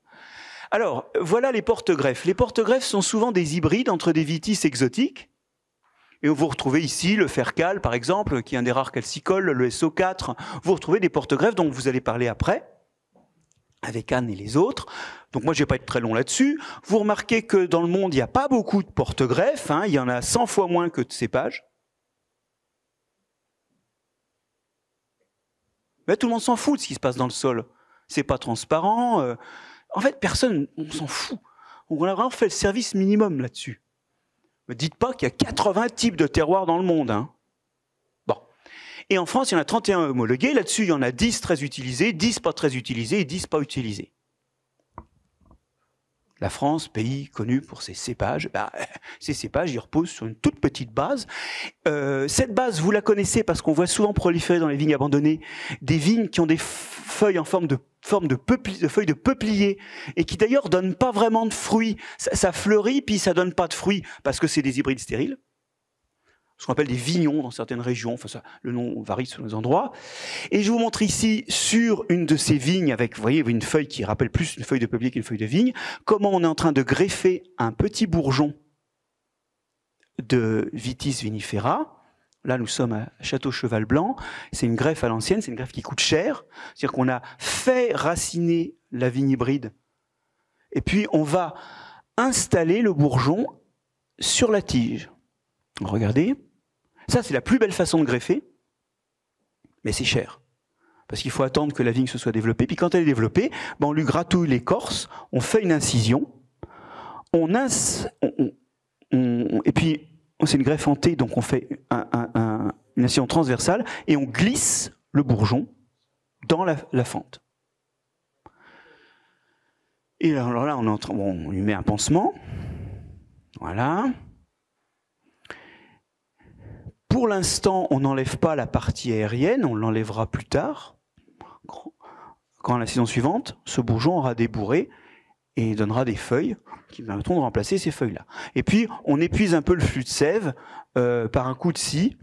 Alors, voilà les porte-greffes. Les porte-greffes sont souvent des hybrides entre des vitis exotiques. Et vous retrouvez ici le fer-cal, par exemple, qui est un des rares calcicoles, le SO4. Vous retrouvez des porte-greffes dont vous allez parler après, avec Anne et les autres. Donc moi, je ne vais pas être très long là-dessus. Vous remarquez que dans le monde, il n'y a pas beaucoup de porte-greffes. Hein, il y en a 100 fois moins que de cépages. Mais tout le monde s'en fout de ce qui se passe dans le sol. C'est pas transparent. En fait, personne, on s'en fout. On a vraiment fait le service minimum là-dessus. Ne dites pas qu'il y a 80 types de terroirs dans le monde. Hein. Bon. Et en France, il y en a 31 homologués. Là-dessus, il y en a 10 très utilisés, 10 pas très utilisés et 10 pas utilisés. La France, pays connu pour ses cépages, ces cépages, ils reposent sur une toute petite base. Cette base, vous la connaissez parce qu'on voit souvent proliférer dans les vignes abandonnées des vignes qui ont des feuilles en forme de feuilles de peuplier et qui d'ailleurs donnent pas vraiment de fruits. Ça fleurit puis ça donne pas de fruits parce que c'est des hybrides stériles. Ce qu'on appelle des vignons dans certaines régions. Enfin, ça, le nom varie selon les endroits. Et je vous montre ici sur une de ces vignes avec, vous voyez, une feuille qui rappelle plus une feuille de peuplier qu'une feuille de vigne, comment on est en train de greffer un petit bourgeon de Vitis vinifera. Là, nous sommes à Château-Cheval-Blanc. C'est une greffe à l'ancienne, c'est une greffe qui coûte cher. C'est-à-dire qu'on a fait raciner la vigne hybride. Et puis, on va installer le bourgeon sur la tige. Regardez. Ça, c'est la plus belle façon de greffer. Mais c'est cher. Parce qu'il faut attendre que la vigne se soit développée. Puis quand elle est développée, on lui gratouille l'écorce, on fait une incision. Et puis, c'est une greffe en T, donc on fait une incision transversale et on glisse le bourgeon dans la fente. Et alors là, on lui met un pansement. Voilà. Pour l'instant, on n'enlève pas la partie aérienne, on l'enlèvera plus tard. Quand la saison suivante, ce bourgeon aura débourré et donnera des feuilles qui permettront de remplacer ces feuilles-là. Et puis, on épuise un peu le flux de sève par un coup de scie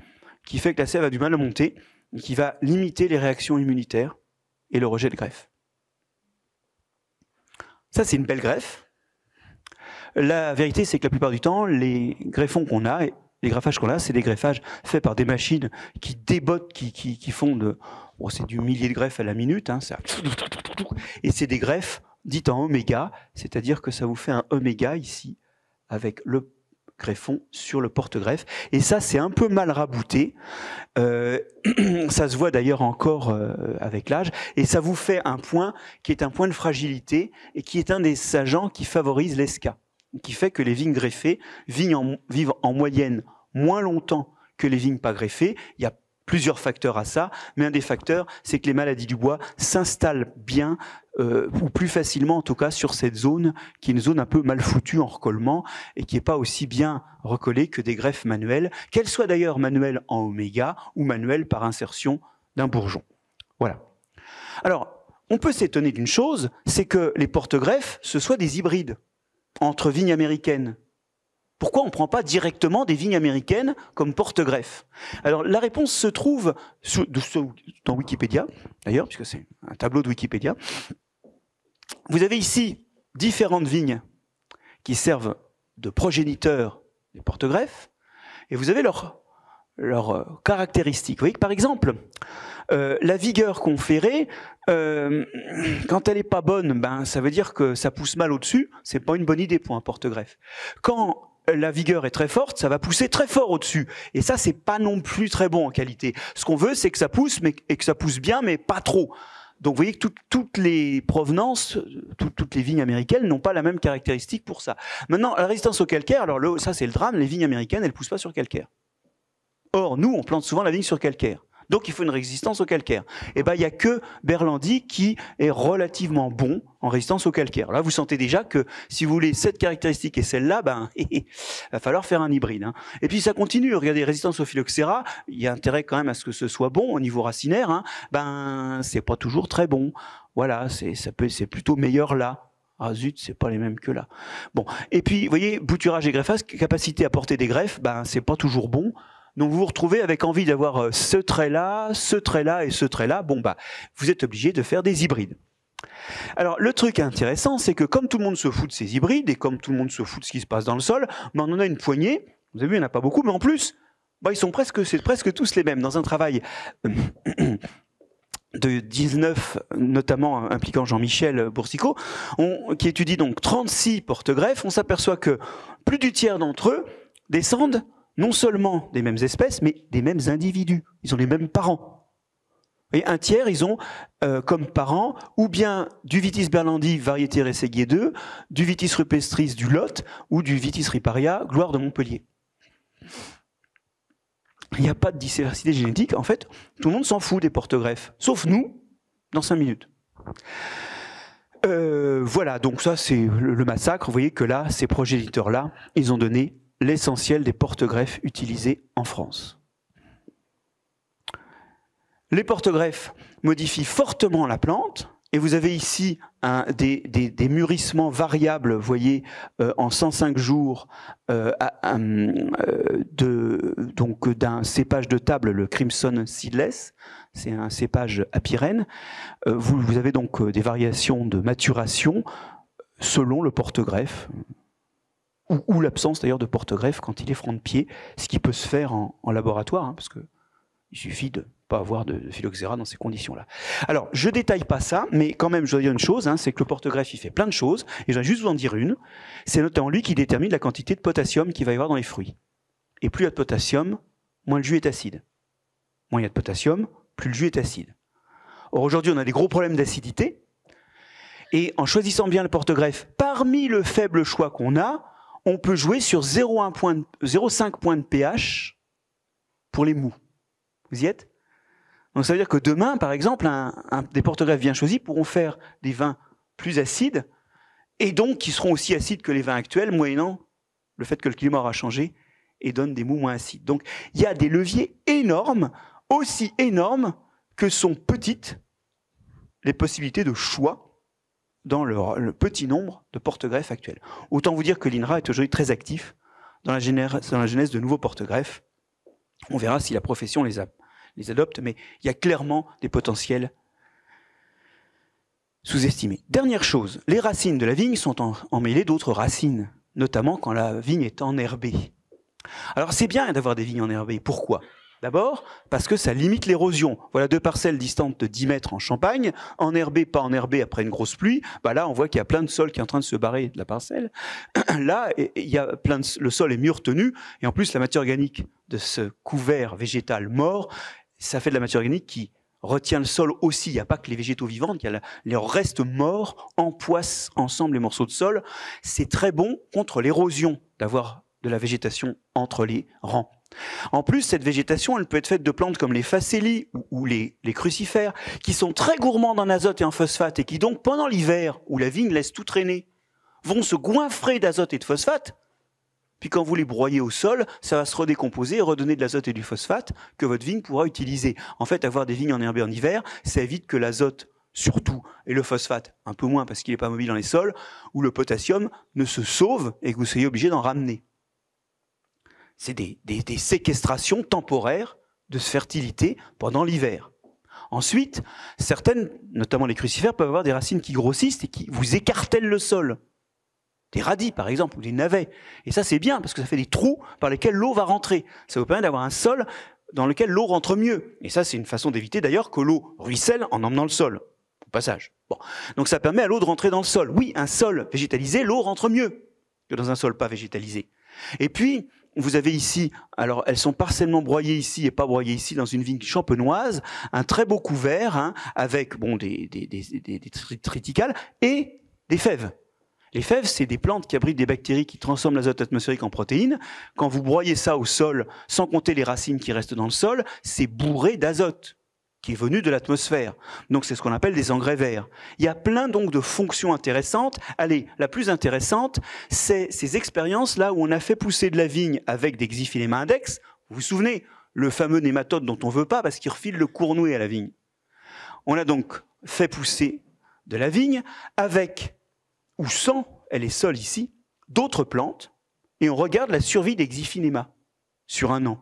qui fait que la sève a du mal à monter et qui va limiter les réactions immunitaires et le rejet de greffe. Ça, c'est une belle greffe. La vérité, c'est que la plupart du temps, les greffons qu'on a, les greffages qu'on a, c'est des greffages faits par des machines qui débottent, qui font de... Bon, c'est du millier de greffes à la minute, hein, et c'est des greffes dites en oméga, c'est-à-dire que ça vous fait un oméga ici, avec le greffon sur le porte-greffe. Et ça, c'est un peu mal rabouté. Ça se voit d'ailleurs encore avec l'âge. Et ça vous fait un point qui est un point de fragilité et qui est un des agents qui favorise l'ESCA, qui fait que les vignes greffées vivent en moyenne moins longtemps que les vignes pas greffées. Il y a plusieurs facteurs à ça, mais un des facteurs, c'est que les maladies du bois s'installent bien, ou plus facilement en tout cas, sur cette zone, qui est une zone un peu mal foutue en recollement, et qui n'est pas aussi bien recollée que des greffes manuelles, qu'elles soient d'ailleurs manuelles en oméga, ou manuelles par insertion d'un bourgeon. Voilà. Alors, on peut s'étonner d'une chose, c'est que les porte-greffes, ce soient des hybrides entre vignes américaines. Pourquoi on ne prend pas directement des vignes américaines comme porte-greffes? Alors la réponse se trouve dans Wikipédia, d'ailleurs, puisque c'est un tableau de Wikipédia. Vous avez ici différentes vignes qui servent de progéniteurs des porte-greffes, et vous avez leurs caractéristiques. Vous voyez que par exemple, la vigueur conférée, quand elle n'est pas bonne, ça veut dire que ça pousse mal au-dessus, c'est pas une bonne idée pour un porte-greffe. Quand la vigueur est très forte, ça va pousser très fort au-dessus. Et ça, c'est pas non plus très bon en qualité. Ce qu'on veut, c'est que ça pousse, et que ça pousse bien, mais pas trop. Donc vous voyez que toutes les provenances, toutes les vignes américaines n'ont pas la même caractéristique pour ça. Maintenant, la résistance au calcaire, alors ça c'est le drame, les vignes américaines, elles ne poussent pas sur calcaire. Or, nous, on plante souvent la vigne sur calcaire. Donc il faut une résistance au calcaire. Et ben il n'y a que Berlandy qui est relativement bon en résistance au calcaire. Là, vous sentez déjà que si vous voulez cette caractéristique et celle-là, ben il va falloir faire un hybride. Hein. Et puis ça continue. Regardez, résistance au phylloxéra, il y a intérêt quand même à ce que ce soit bon au niveau racinaire. Hein. Ben c'est pas toujours très bon. Voilà, c'est plutôt meilleur là. Ah zut, c'est pas les mêmes que là. Bon. Et puis, vous voyez, bouturage et greffage, capacité à porter des greffes, ben c'est pas toujours bon. Donc vous vous retrouvez avec envie d'avoir ce trait-là et ce trait-là. Bon, bah, vous êtes obligé de faire des hybrides. Alors, le truc intéressant, c'est que comme tout le monde se fout de ces hybrides et comme tout le monde se fout de ce qui se passe dans le sol, bah, on en a une poignée. Vous avez vu, il n'y en a pas beaucoup, mais en plus, bah, c'est presque tous les mêmes. Dans un travail de 19, notamment impliquant Jean-Michel Boursicot, qui étudie donc 36 porte-greffes, on s'aperçoit que plus du tiers d'entre eux descendent non seulement des mêmes espèces, mais des mêmes individus. Ils ont les mêmes parents. Et un tiers, ils ont comme parents ou bien du Vitis berlandi, variété Rességuier 2, du Vitis rupestris du Lot, ou du Vitis riparia, gloire de Montpellier. Il n'y a pas de diversité génétique. En fait, tout le monde s'en fout des porte-greffes, sauf nous, dans 5 minutes. Voilà, donc ça, c'est le massacre. Vous voyez que là, ces progéniteurs-là, ils ont donné l'essentiel des porte-greffes utilisés en France. Les porte-greffes modifient fortement la plante, et vous avez ici des mûrissements variables, vous voyez, en 105 jours, d'un cépage de table, le Crimson Seedless, c'est un cépage à Pyrène. Vous avez donc des variations de maturation selon le porte-greffe, ou l'absence d'ailleurs de porte-greffe quand il est franc de pied, ce qui peut se faire en laboratoire, hein, parce que il suffit de ne pas avoir de phylloxéra dans ces conditions-là. Alors, je ne détaille pas ça, mais quand même, je dois dire une chose, hein, c'est que le porte-greffe, il fait plein de choses, et je vais juste vous en dire une. C'est notamment lui qui détermine la quantité de potassium qu'il va y avoir dans les fruits. Et plus il y a de potassium, moins le jus est acide. Moins il y a de potassium, plus le jus est acide. Or, aujourd'hui, on a des gros problèmes d'acidité, et en choisissant bien le porte-greffe, parmi le faible choix qu'on a, on peut jouer sur 0,5 points de pH pour les mous. Vous y êtes? Donc ça veut dire que demain, par exemple, des porte-greffes bien choisis pourront faire des vins plus acides, et donc qui seront aussi acides que les vins actuels, moyennant le fait que le climat aura changé et donne des mous moins acides. Donc il y a des leviers énormes, aussi énormes que sont petites les possibilités de choix dans le petit nombre de porte-greffes actuels. Autant vous dire que l'INRA est aujourd'hui très actif dans la genèse de nouveaux porte-greffes. On verra si la profession les adopte, mais il y a clairement des potentiels sous-estimés. Dernière chose, les racines de la vigne sont emmêlées d'autres racines, notamment quand la vigne est enherbée. Alors c'est bien d'avoir des vignes enherbées. Pourquoi ? D'abord, parce que ça limite l'érosion. Voilà 2 parcelles distantes de 10 mètres en Champagne, enherbées, pas enherbées après une grosse pluie. Bah là, on voit qu'il y a plein de sol qui est en train de se barrer de la parcelle. Là, il y a le sol est mieux retenu, et en plus, la matière organique de ce couvert végétal mort, ça fait de la matière organique qui retient le sol aussi. Il n'y a pas que les végétaux vivants, il y a les restes morts, empoissent ensemble les morceaux de sol. C'est très bon contre l'érosion d'avoir de la végétation entre les rangs. En plus, cette végétation, elle peut être faite de plantes comme les phacélies ou les crucifères, qui sont très gourmandes en azote et en phosphate, et qui donc, pendant l'hiver, où la vigne laisse tout traîner, vont se goinfrer d'azote et de phosphate, puis quand vous les broyez au sol, ça va se redécomposer et redonner de l'azote et du phosphate que votre vigne pourra utiliser. En fait, avoir des vignes enherbées en hiver, ça évite que l'azote, surtout, et le phosphate, un peu moins parce qu'il n'est pas mobile dans les sols, ou le potassium ne se sauve et que vous soyez obligé d'en ramener. C'est des séquestrations temporaires de fertilité pendant l'hiver. Ensuite, certaines, notamment les crucifères, peuvent avoir des racines qui grossissent et qui vous écartèlent le sol. Des radis, par exemple, ou des navets. Et ça, c'est bien, parce que ça fait des trous par lesquels l'eau va rentrer. Ça vous permet d'avoir un sol dans lequel l'eau rentre mieux. Et ça, c'est une façon d'éviter, d'ailleurs, que l'eau ruisselle en emmenant le sol, au passage. Bon. Donc ça permet à l'eau de rentrer dans le sol. Oui, un sol végétalisé, l'eau rentre mieux que dans un sol pas végétalisé. Et puis, vous avez ici, alors elles sont partiellement broyées ici et pas broyées ici dans une vigne champenoise, un très beau couvert hein, avec bon, des triticales et des fèves. Les fèves, c'est des plantes qui abritent des bactéries qui transforment l'azote atmosphérique en protéines. Quand vous broyez ça au sol, sans compter les racines qui restent dans le sol, c'est bourré d'azote qui est venu de l'atmosphère. Donc c'est ce qu'on appelle des engrais verts. Il y a plein donc de fonctions intéressantes. Allez, la plus intéressante, c'est ces expériences-là où on a fait pousser de la vigne avec des Xyphilema index. Vous vous souvenez, le fameux nématode dont on ne veut pas parce qu'il refile le cournoué à la vigne. On a donc fait pousser de la vigne avec ou sans, elle est seule ici, d'autres plantes, et on regarde la survie des Xyphilema sur un an.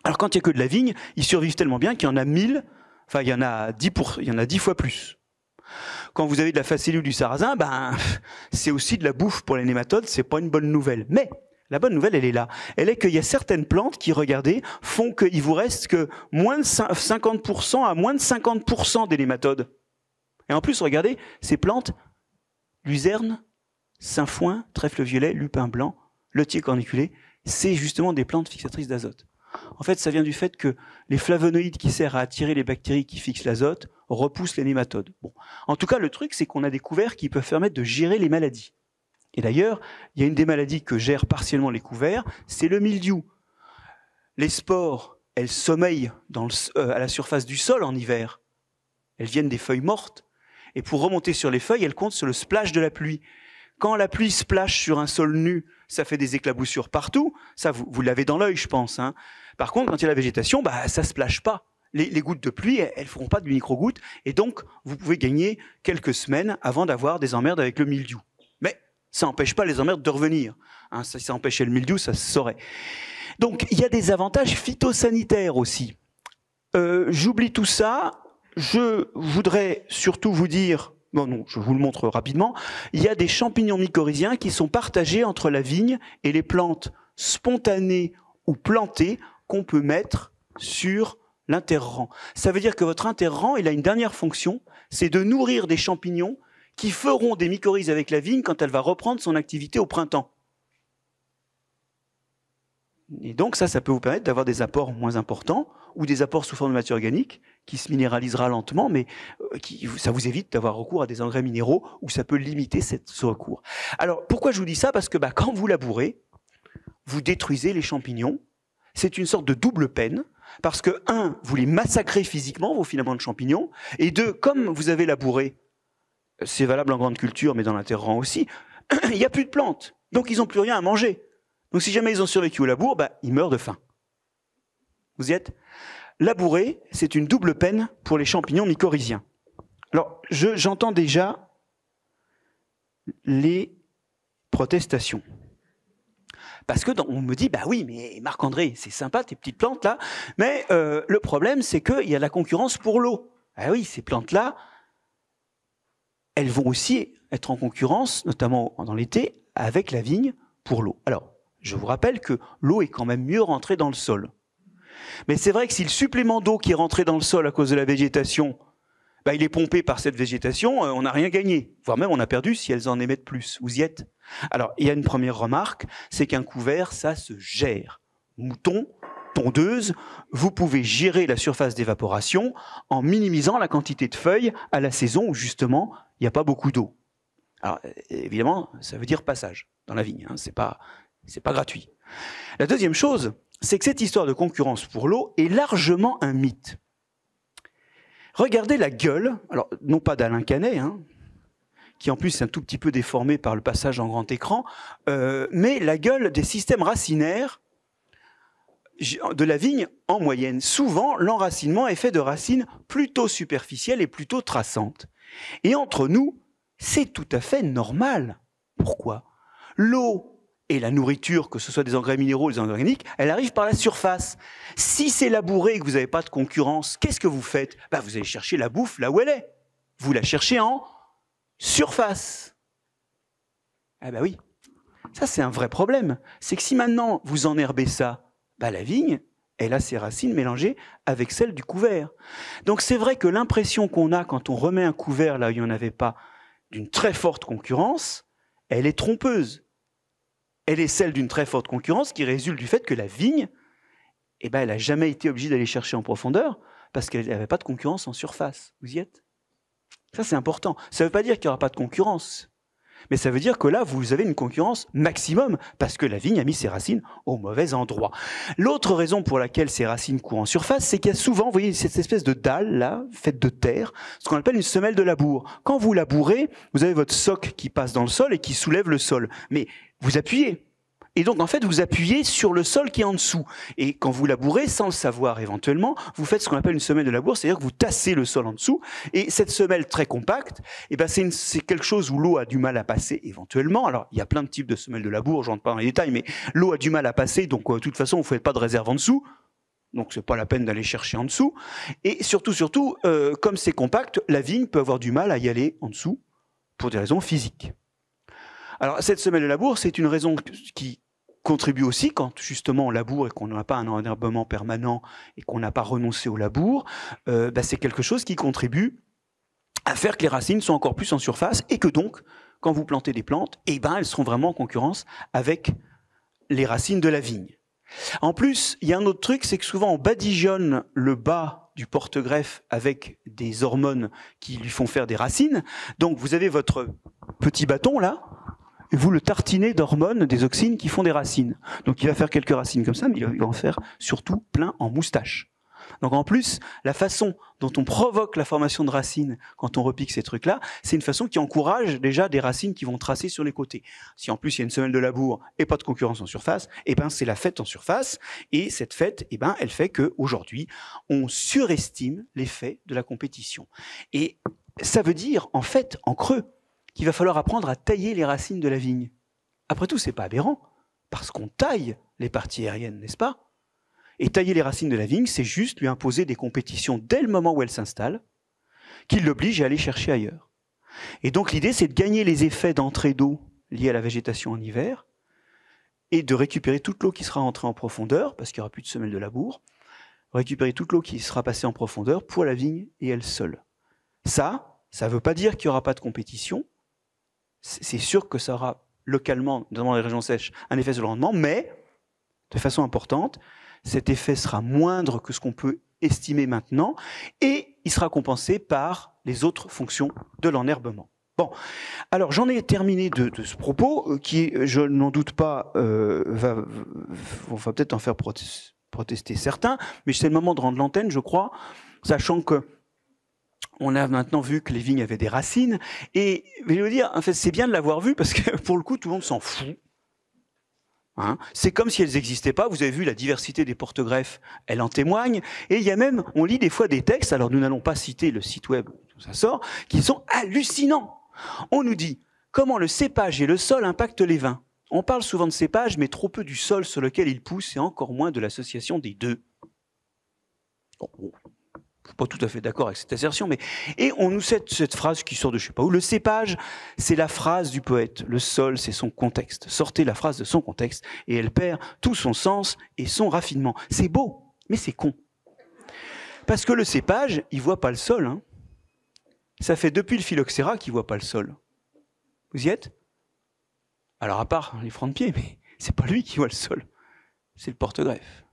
Alors quand il n'y a que de la vigne, ils survivent tellement bien qu'il y en a 1000, enfin il y en a 10 fois plus. Quand vous avez de la facélie du sarrasin, ben, c'est aussi de la bouffe pour les nématodes, c'est pas une bonne nouvelle. Mais la bonne nouvelle, elle est là. Elle est qu'il y a certaines plantes qui, regardez, font qu'il vous reste que moins de 50% à moins de 50% des nématodes. Et en plus, regardez, ces plantes, luzerne, sainfoin, trèfle violet, lupin blanc, lotier corniculé, c'est justement des plantes fixatrices d'azote. En fait, ça vient du fait que les flavonoïdes qui servent à attirer les bactéries qui fixent l'azote repoussent les nématodes. Bon. En tout cas, le truc, c'est qu'on a des couverts qui peuvent permettre de gérer les maladies. Et d'ailleurs, il y a une des maladies que gèrent partiellement les couverts, c'est le mildiou. Les spores, elles sommeillent à la surface du sol en hiver. Elles viennent des feuilles mortes. Et pour remonter sur les feuilles, elles comptent sur le splash de la pluie. Quand la pluie splash sur un sol nu, ça fait des éclaboussures partout. Ça, vous l'avez dans l'œil, je pense. Hein. Par contre, quand il y a la végétation, bah, ça ne splash pas. Les gouttes de pluie, elles ne feront pas de micro-gouttes. Et donc, vous pouvez gagner quelques semaines avant d'avoir des emmerdes avec le mildiou. Mais ça n'empêche pas les emmerdes de revenir. Hein, si ça empêchait le mildiou, ça se saurait. Donc, il y a des avantages phytosanitaires aussi. J'oublie tout ça. Je voudrais surtout vous dire, non, je vous le montre rapidement, il y a des champignons mycorhiziens qui sont partagés entre la vigne et les plantes spontanées ou plantées qu'on peut mettre sur l'interrang. Ça veut dire que votre interrang, il a une dernière fonction, c'est de nourrir des champignons qui feront des mycorhizes avec la vigne quand elle va reprendre son activité au printemps. Et donc ça peut vous permettre d'avoir des apports moins importants ou des apports sous forme de matière organique qui se minéralisera lentement, mais ça vous évite d'avoir recours à des engrais minéraux où ça peut limiter ce recours. Alors, pourquoi je vous dis ça? Parce que quand vous labourez, vous détruisez les champignons. C'est une sorte de double peine, parce que, un, vous les massacrez physiquement, vos filaments de champignons, et deux, comme vous avez labouré, c'est valable en grande culture, mais dans l'interrang aussi, il n'y a plus de plantes, donc ils n'ont plus rien à manger. Donc si jamais ils ont survécu au labour, ils meurent de faim. Vous y êtes? Labourer, c'est une double peine pour les champignons mycorhiziens. Alors, j'entends déjà les protestations. Parce que on me dit, oui, mais Marc-André, c'est sympa tes petites plantes là, mais le problème c'est qu'il y a la concurrence pour l'eau. Ah oui, ces plantes-là, elles vont aussi être en concurrence, notamment dans l'été, avec la vigne pour l'eau. Alors, je vous rappelle que l'eau est quand même mieux rentrée dans le sol. Mais c'est vrai que si le supplément d'eau qui est rentré dans le sol à cause de la végétation, il est pompé par cette végétation, on n'a rien gagné. Voire même on a perdu si elles en émettent plus. Vous y êtes? Alors, il y a une première remarque, c'est qu'un couvert, ça se gère. Mouton, tondeuse, vous pouvez gérer la surface d'évaporation en minimisant la quantité de feuilles à la saison où justement il n'y a pas beaucoup d'eau. Alors, évidemment, ça veut dire passage dans la vigne, hein, c'est pas gratuit. La deuxième chose, c'est que cette histoire de concurrence pour l'eau est largement un mythe. Regardez la gueule, alors non pas d'Alain Canet, hein, qui en plus est un tout petit peu déformé par le passage en grand écran, mais la gueule des systèmes racinaires de la vigne en moyenne. Souvent, l'enracinement est fait de racines plutôt superficielles et plutôt traçantes. Et entre nous, c'est tout à fait normal. Pourquoi? L'eau et la nourriture, que ce soit des engrais minéraux ou des engrais organiques, elle arrive par la surface. Si c'est labouré et que vous n'avez pas de concurrence, qu'est-ce que vous faites? Vous allez chercher la bouffe là où elle est. Vous la cherchez en surface. Oui, ça c'est un vrai problème. C'est que si maintenant vous enherbez ça, la vigne, elle a ses racines mélangées avec celles du couvert. Donc c'est vrai que l'impression qu'on a quand on remet un couvert là où il n'y en avait pas, d'une très forte concurrence, elle est trompeuse. elle est celle d'une très forte concurrence qui résulte du fait que la vigne, elle n'a jamais été obligée d'aller chercher en profondeur parce qu'elle n'avait pas de concurrence en surface. Vous y êtes? Ça, c'est important. Ça ne veut pas dire qu'il n'y aura pas de concurrence. Mais ça veut dire que là, vous avez une concurrence maximum parce que la vigne a mis ses racines au mauvais endroit. L'autre raison pour laquelle ces racines courent en surface, c'est qu'il y a souvent, vous voyez, cette espèce de dalle là, faite de terre, ce qu'on appelle une semelle de labour. Quand vous labourez, vous avez votre soc qui passe dans le sol et qui soulève le sol. Mais vous appuyez. Et donc, en fait, vous appuyez sur le sol qui est en dessous. Et quand vous labourez, sans le savoir éventuellement, vous faites ce qu'on appelle une semelle de labour, c'est-à-dire que vous tassez le sol en dessous. Et cette semelle très compacte, eh ben, c'est quelque chose où l'eau a du mal à passer éventuellement. Alors, il y a plein de types de semelles de labour, je rentre pas dans les détails, mais l'eau a du mal à passer, donc de toute façon, vous ne faites pas de réserve en dessous. Donc, c'est pas la peine d'aller chercher en dessous. Et surtout, comme c'est compact, la vigne peut avoir du mal à y aller en dessous pour des raisons physiques. Alors, cette semelle de labour, c'est une raison qui contribue aussi quand justement on laboure et qu'on n'a pas un enherbement permanent et qu'on n'a pas renoncé au labour, c'est quelque chose qui contribue à faire que les racines soient encore plus en surface et que donc, quand vous plantez des plantes, elles seront vraiment en concurrence avec les racines de la vigne. En plus, il y a un autre truc, c'est que souvent on badigeonne le bas du porte-greffe avec des hormones qui lui font faire des racines. Donc vous avez votre petit bâton là, et vous le tartinez d'hormones, des auxines qui font des racines. Donc il va faire quelques racines comme ça, mais il va en faire surtout plein en moustache. Donc en plus, la façon dont on provoque la formation de racines quand on repique ces trucs-là, c'est une façon qui encourage déjà des racines qui vont tracer sur les côtés. Si en plus il y a une semelle de labour et pas de concurrence en surface, c'est la fête en surface. Et cette fête, elle fait qu'aujourd'hui, on surestime l'effet de la compétition. Et ça veut dire, en fait, en creux, qu'il va falloir apprendre à tailler les racines de la vigne. Après tout, c'est pas aberrant, parce qu'on taille les parties aériennes, n'est-ce pas? Et tailler les racines de la vigne, c'est juste lui imposer des compétitions dès le moment où elle s'installe, qui l'obligent à aller chercher ailleurs. Et donc l'idée, c'est de gagner les effets d'entrée d'eau liés à la végétation en hiver, et de récupérer toute l'eau qui sera entrée en profondeur, parce qu'il n'y aura plus de semelle de labour, récupérer toute l'eau qui sera passée en profondeur pour la vigne et elle seule. Ça ne veut pas dire qu'il n'y aura pas de compétition. C'est sûr que ça aura localement, notamment dans les régions sèches, un effet sur le rendement, mais de façon importante, cet effet sera moindre que ce qu'on peut estimer maintenant, et il sera compensé par les autres fonctions de l'enherbement. Bon, alors j'en ai terminé de ce propos, qui, je n'en doute pas, va peut-être en faire protester certains, mais c'est le moment de rendre l'antenne, je crois, sachant que on a maintenant vu que les vignes avaient des racines. Et je veux dire, en fait, c'est bien de l'avoir vu parce que pour le coup, tout le monde s'en fout. Hein, c'est comme si elles n'existaient pas. Vous avez vu la diversité des porte-greffes, elle en témoigne. Et il y a même, on lit des fois des textes, alors nous n'allons pas citer le site web où ça sort, qui sont hallucinants. On nous dit comment le cépage et le sol impactent les vins. On parle souvent de cépage, mais trop peu du sol sur lequel il pousse et encore moins de l'association des deux. Bon. Je ne suis pas tout à fait d'accord avec cette assertion, mais et on nous cite cette phrase qui sort de je ne sais pas où. Le cépage, c'est la phrase du poète. Le sol, c'est son contexte. Sortez la phrase de son contexte et elle perd tout son sens et son raffinement. C'est beau, mais c'est con. Parce que le cépage, il ne voit pas le sol. Hein. Ça fait depuis le phylloxéra qu'il ne voit pas le sol. Vous y êtes? Alors à part les francs de pied, mais c'est pas lui qui voit le sol. C'est le porte-greffe.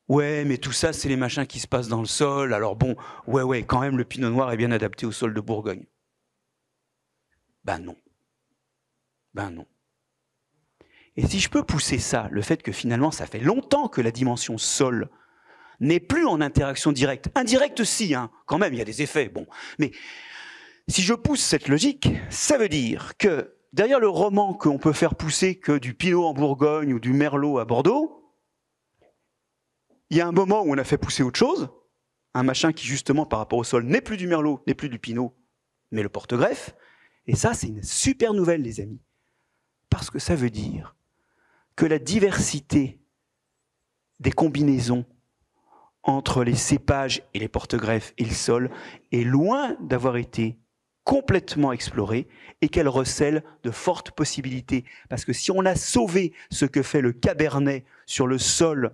Ouais, mais tout ça, c'est les machins qui se passent dans le sol. Alors bon, ouais, quand même, le pinot noir est bien adapté au sol de Bourgogne. Ben non. Et si je peux pousser ça, le fait que finalement, ça fait longtemps que la dimension sol n'est plus en interaction directe. Indirecte, si, hein, quand même, il y a des effets. Bon, mais si je pousse cette logique, ça veut dire que derrière le roman qu'on peut faire pousser que du pinot en Bourgogne ou du merlot à Bordeaux, il y a un moment où on a fait pousser autre chose, un machin qui justement par rapport au sol n'est plus du merlot, n'est plus du pinot, mais le porte-greffe. Et ça, c'est une super nouvelle, les amis. Parce que ça veut dire que la diversité des combinaisons entre les cépages et les porte-greffes et le sol est loin d'avoir été complètement explorée et qu'elle recèle de fortes possibilités. Parce que si on a sauvé ce que fait le cabernet sur le sol,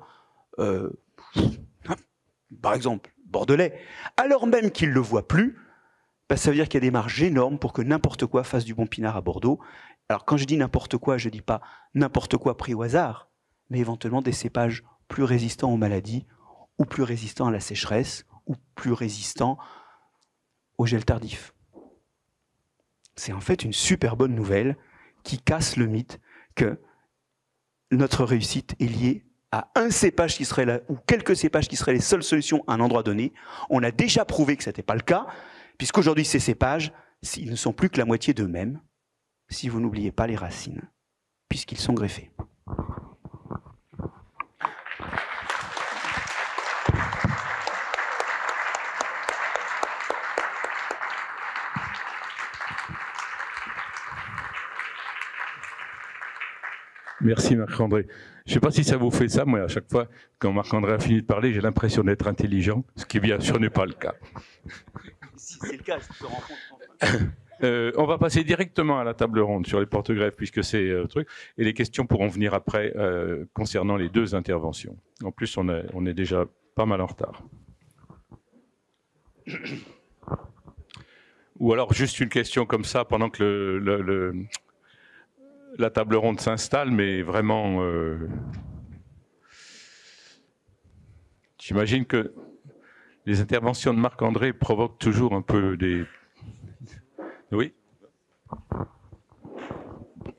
par exemple, bordelais, alors même qu'il ne le voit plus, ça veut dire qu'il y a des marges énormes pour que n'importe quoi fasse du bon pinard à Bordeaux. Alors quand je dis n'importe quoi, je ne dis pas n'importe quoi pris au hasard, mais éventuellement des cépages plus résistants aux maladies, ou plus résistants à la sécheresse, ou plus résistants au gel tardif. C'est en fait une super bonne nouvelle qui casse le mythe que notre réussite est liée à un cépage qui serait là, ou quelques cépages qui seraient les seules solutions à un endroit donné. On a déjà prouvé que ce n'était pas le cas, puisqu'aujourd'hui ces cépages, ils ne sont plus que la moitié d'eux-mêmes, si vous n'oubliez pas les racines, puisqu'ils sont greffés. Merci Marc-André. Je ne sais pas si ça vous fait ça, moi à chaque fois, quand Marc-André a fini de parler, j'ai l'impression d'être intelligent, ce qui bien sûr n'est pas le cas. Si c'est le cas, je te rends compte. On va passer directement à la table ronde sur les porte-greffes, puisque c'est le truc, et les questions pourront venir après concernant les deux interventions. En plus, on est déjà pas mal en retard. Ou alors juste une question comme ça, pendant que la table ronde s'installe, mais vraiment, j'imagine que les interventions de Marc-André provoquent toujours un peu des... Oui.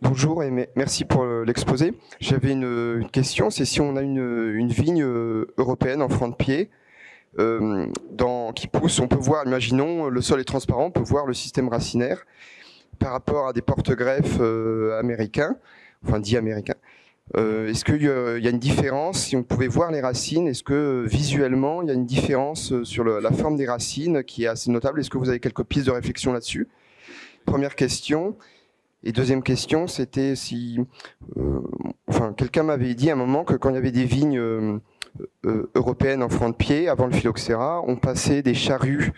Bonjour et merci pour l'exposé. J'avais une question, c'est si on a une vigne européenne en franc de pied qui pousse, on peut voir, imaginons, le sol est transparent, on peut voir le système racinaire par rapport à des porte-greffes américains, enfin dits américains. Est-ce qu'il y a une différence, si on pouvait voir les racines, est-ce que visuellement il y a une différence sur la forme des racines qui est assez notable? Est-ce que vous avez quelques pistes de réflexion là-dessus? Première question. Et deuxième question, c'était si... quelqu'un m'avait dit à un moment que quand il y avait des vignes européennes en franc de pied, avant le phylloxéra, on passait des charrues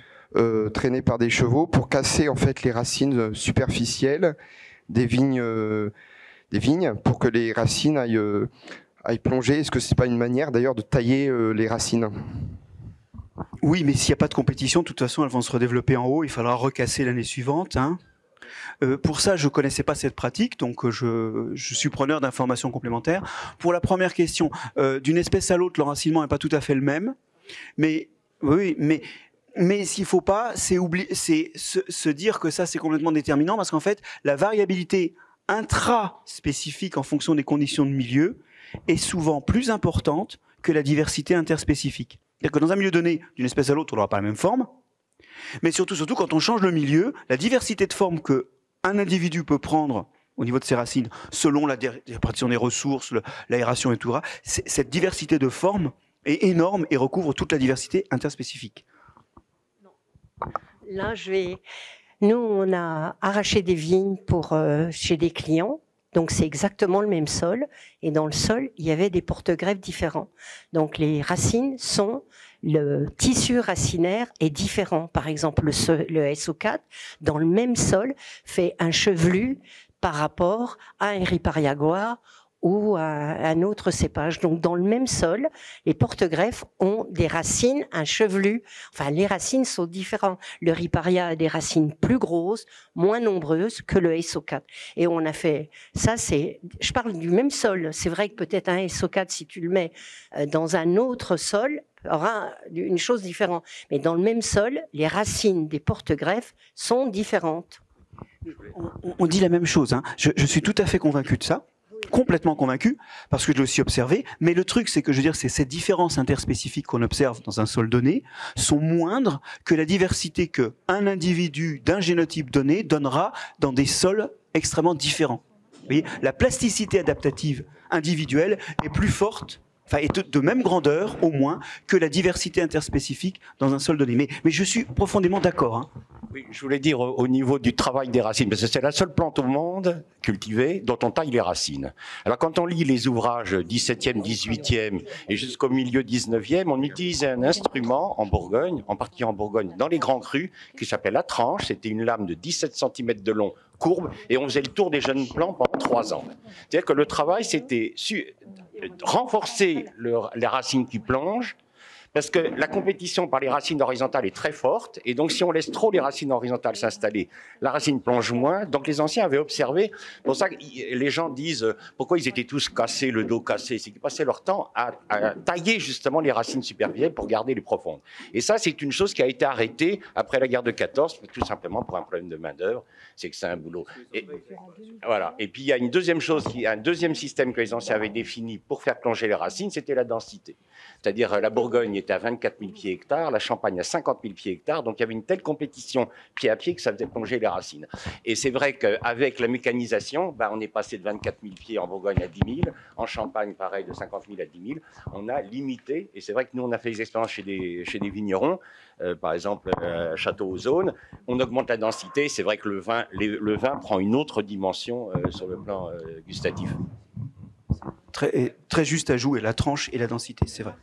traînées par des chevaux pour casser en fait les racines superficielles des vignes pour que les racines aillent plonger. Est-ce que c'est pas une manière d'ailleurs de tailler les racines? Oui, mais s'il n'y a pas de compétition, de toute façon, elles vont se redévelopper en haut. Il faudra recasser l'année suivante. Pour ça, je ne connaissais pas cette pratique, donc je suis preneur d'informations complémentaires. Pour la première question, d'une espèce à l'autre, l'enracinement n'est pas tout à fait le même. Mais oui, mais s'il ne faut pas, c'est se dire que ça, c'est complètement déterminant, parce qu'en fait, la variabilité intra-spécifique en fonction des conditions de milieu est souvent plus importante que la diversité interspécifique. C'est-à-dire que dans un milieu donné, d'une espèce à l'autre, on n'aura pas la même forme, mais surtout quand on change le milieu, la diversité de forme qu'un individu peut prendre au niveau de ses racines, selon la répartition des ressources, l'aération et tout ça, cette diversité de forme est énorme et recouvre toute la diversité interspécifique. Là, nous, on a arraché des vignes chez des clients. Donc, c'est exactement le même sol. Et dans le sol, il y avait des porte-greffes différents. Donc, les racines le tissu racinaire est différent. Par exemple, le SO4, dans le même sol, fait un chevelu par rapport à un ripariagoire ou à un autre cépage. Donc, dans le même sol, les porte-greffes ont des racines, un chevelu. Enfin, les racines sont différentes. Le riparia a des racines plus grosses, moins nombreuses que le SO4. Et on a fait ça, je parle du même sol. C'est vrai que peut-être un SO4, si tu le mets dans un autre sol, aura une chose différente. Mais dans le même sol, les racines des porte-greffes sont différentes. On dit la même chose. Je suis tout à fait convaincu de ça. Complètement convaincu, parce que je l'ai aussi observé, mais le truc, c'est que c'est ces différences interspécifiques qu'on observe dans un sol donné sont moindres que la diversité qu'un individu d'un génotype donné donnera dans des sols extrêmement différents. Vous voyez, la plasticité adaptative individuelle est plus forte, est de même grandeur, au moins, que la diversité interspécifique dans un sol donné. Mais je suis profondément d'accord. Oui, je voulais dire au niveau du travail des racines, parce que c'est la seule plante au monde cultivée dont on taille les racines. Alors quand on lit les ouvrages 17e, 18e et jusqu'au milieu 19e, on utilisait un instrument en Bourgogne, en partie en Bourgogne, dans les grands crus, qui s'appelait la tranche. C'était une lame de 17 cm de long, courbe, et on faisait le tour des jeunes plants pendant 3 ans. C'est-à-dire que le travail, c'était renforcer les racines qui plongent, Parce que la compétition par les racines horizontales est très forte, et donc si on laisse trop les racines horizontales s'installer, la racine plonge moins. Donc les anciens avaient observé, pour ça que les gens disent pourquoi ils étaient tous cassés, le dos cassé, c'est qu'ils passaient leur temps à tailler justement les racines superficielles pour garder les profondes. Et ça, c'est une chose qui a été arrêtée après la guerre de 14, tout simplement pour un problème de main-d'œuvre, c'est que c'est un boulot. Et, voilà. Et puis il y a une deuxième chose, un deuxième système que les anciens avaient défini pour faire plonger les racines, c'était la densité. C'est-à-dire la Bourgogne était à 24 000 pieds hectares, la Champagne à 50 000 pieds hectares, donc il y avait une telle compétition pied à pied que ça faisait plonger les racines. Et c'est vrai qu'avec la mécanisation, on est passé de 24 000 pieds en Bourgogne à 10 000, en Champagne pareil de 50 000 à 10 000, on a limité, et c'est vrai que nous on a fait des expériences chez des vignerons, par exemple Château-aux-Aulnes, on augmente la densité, c'est vrai que le vin prend une autre dimension sur le plan gustatif. Très juste ajout, et la tranche et la densité, c'est vrai.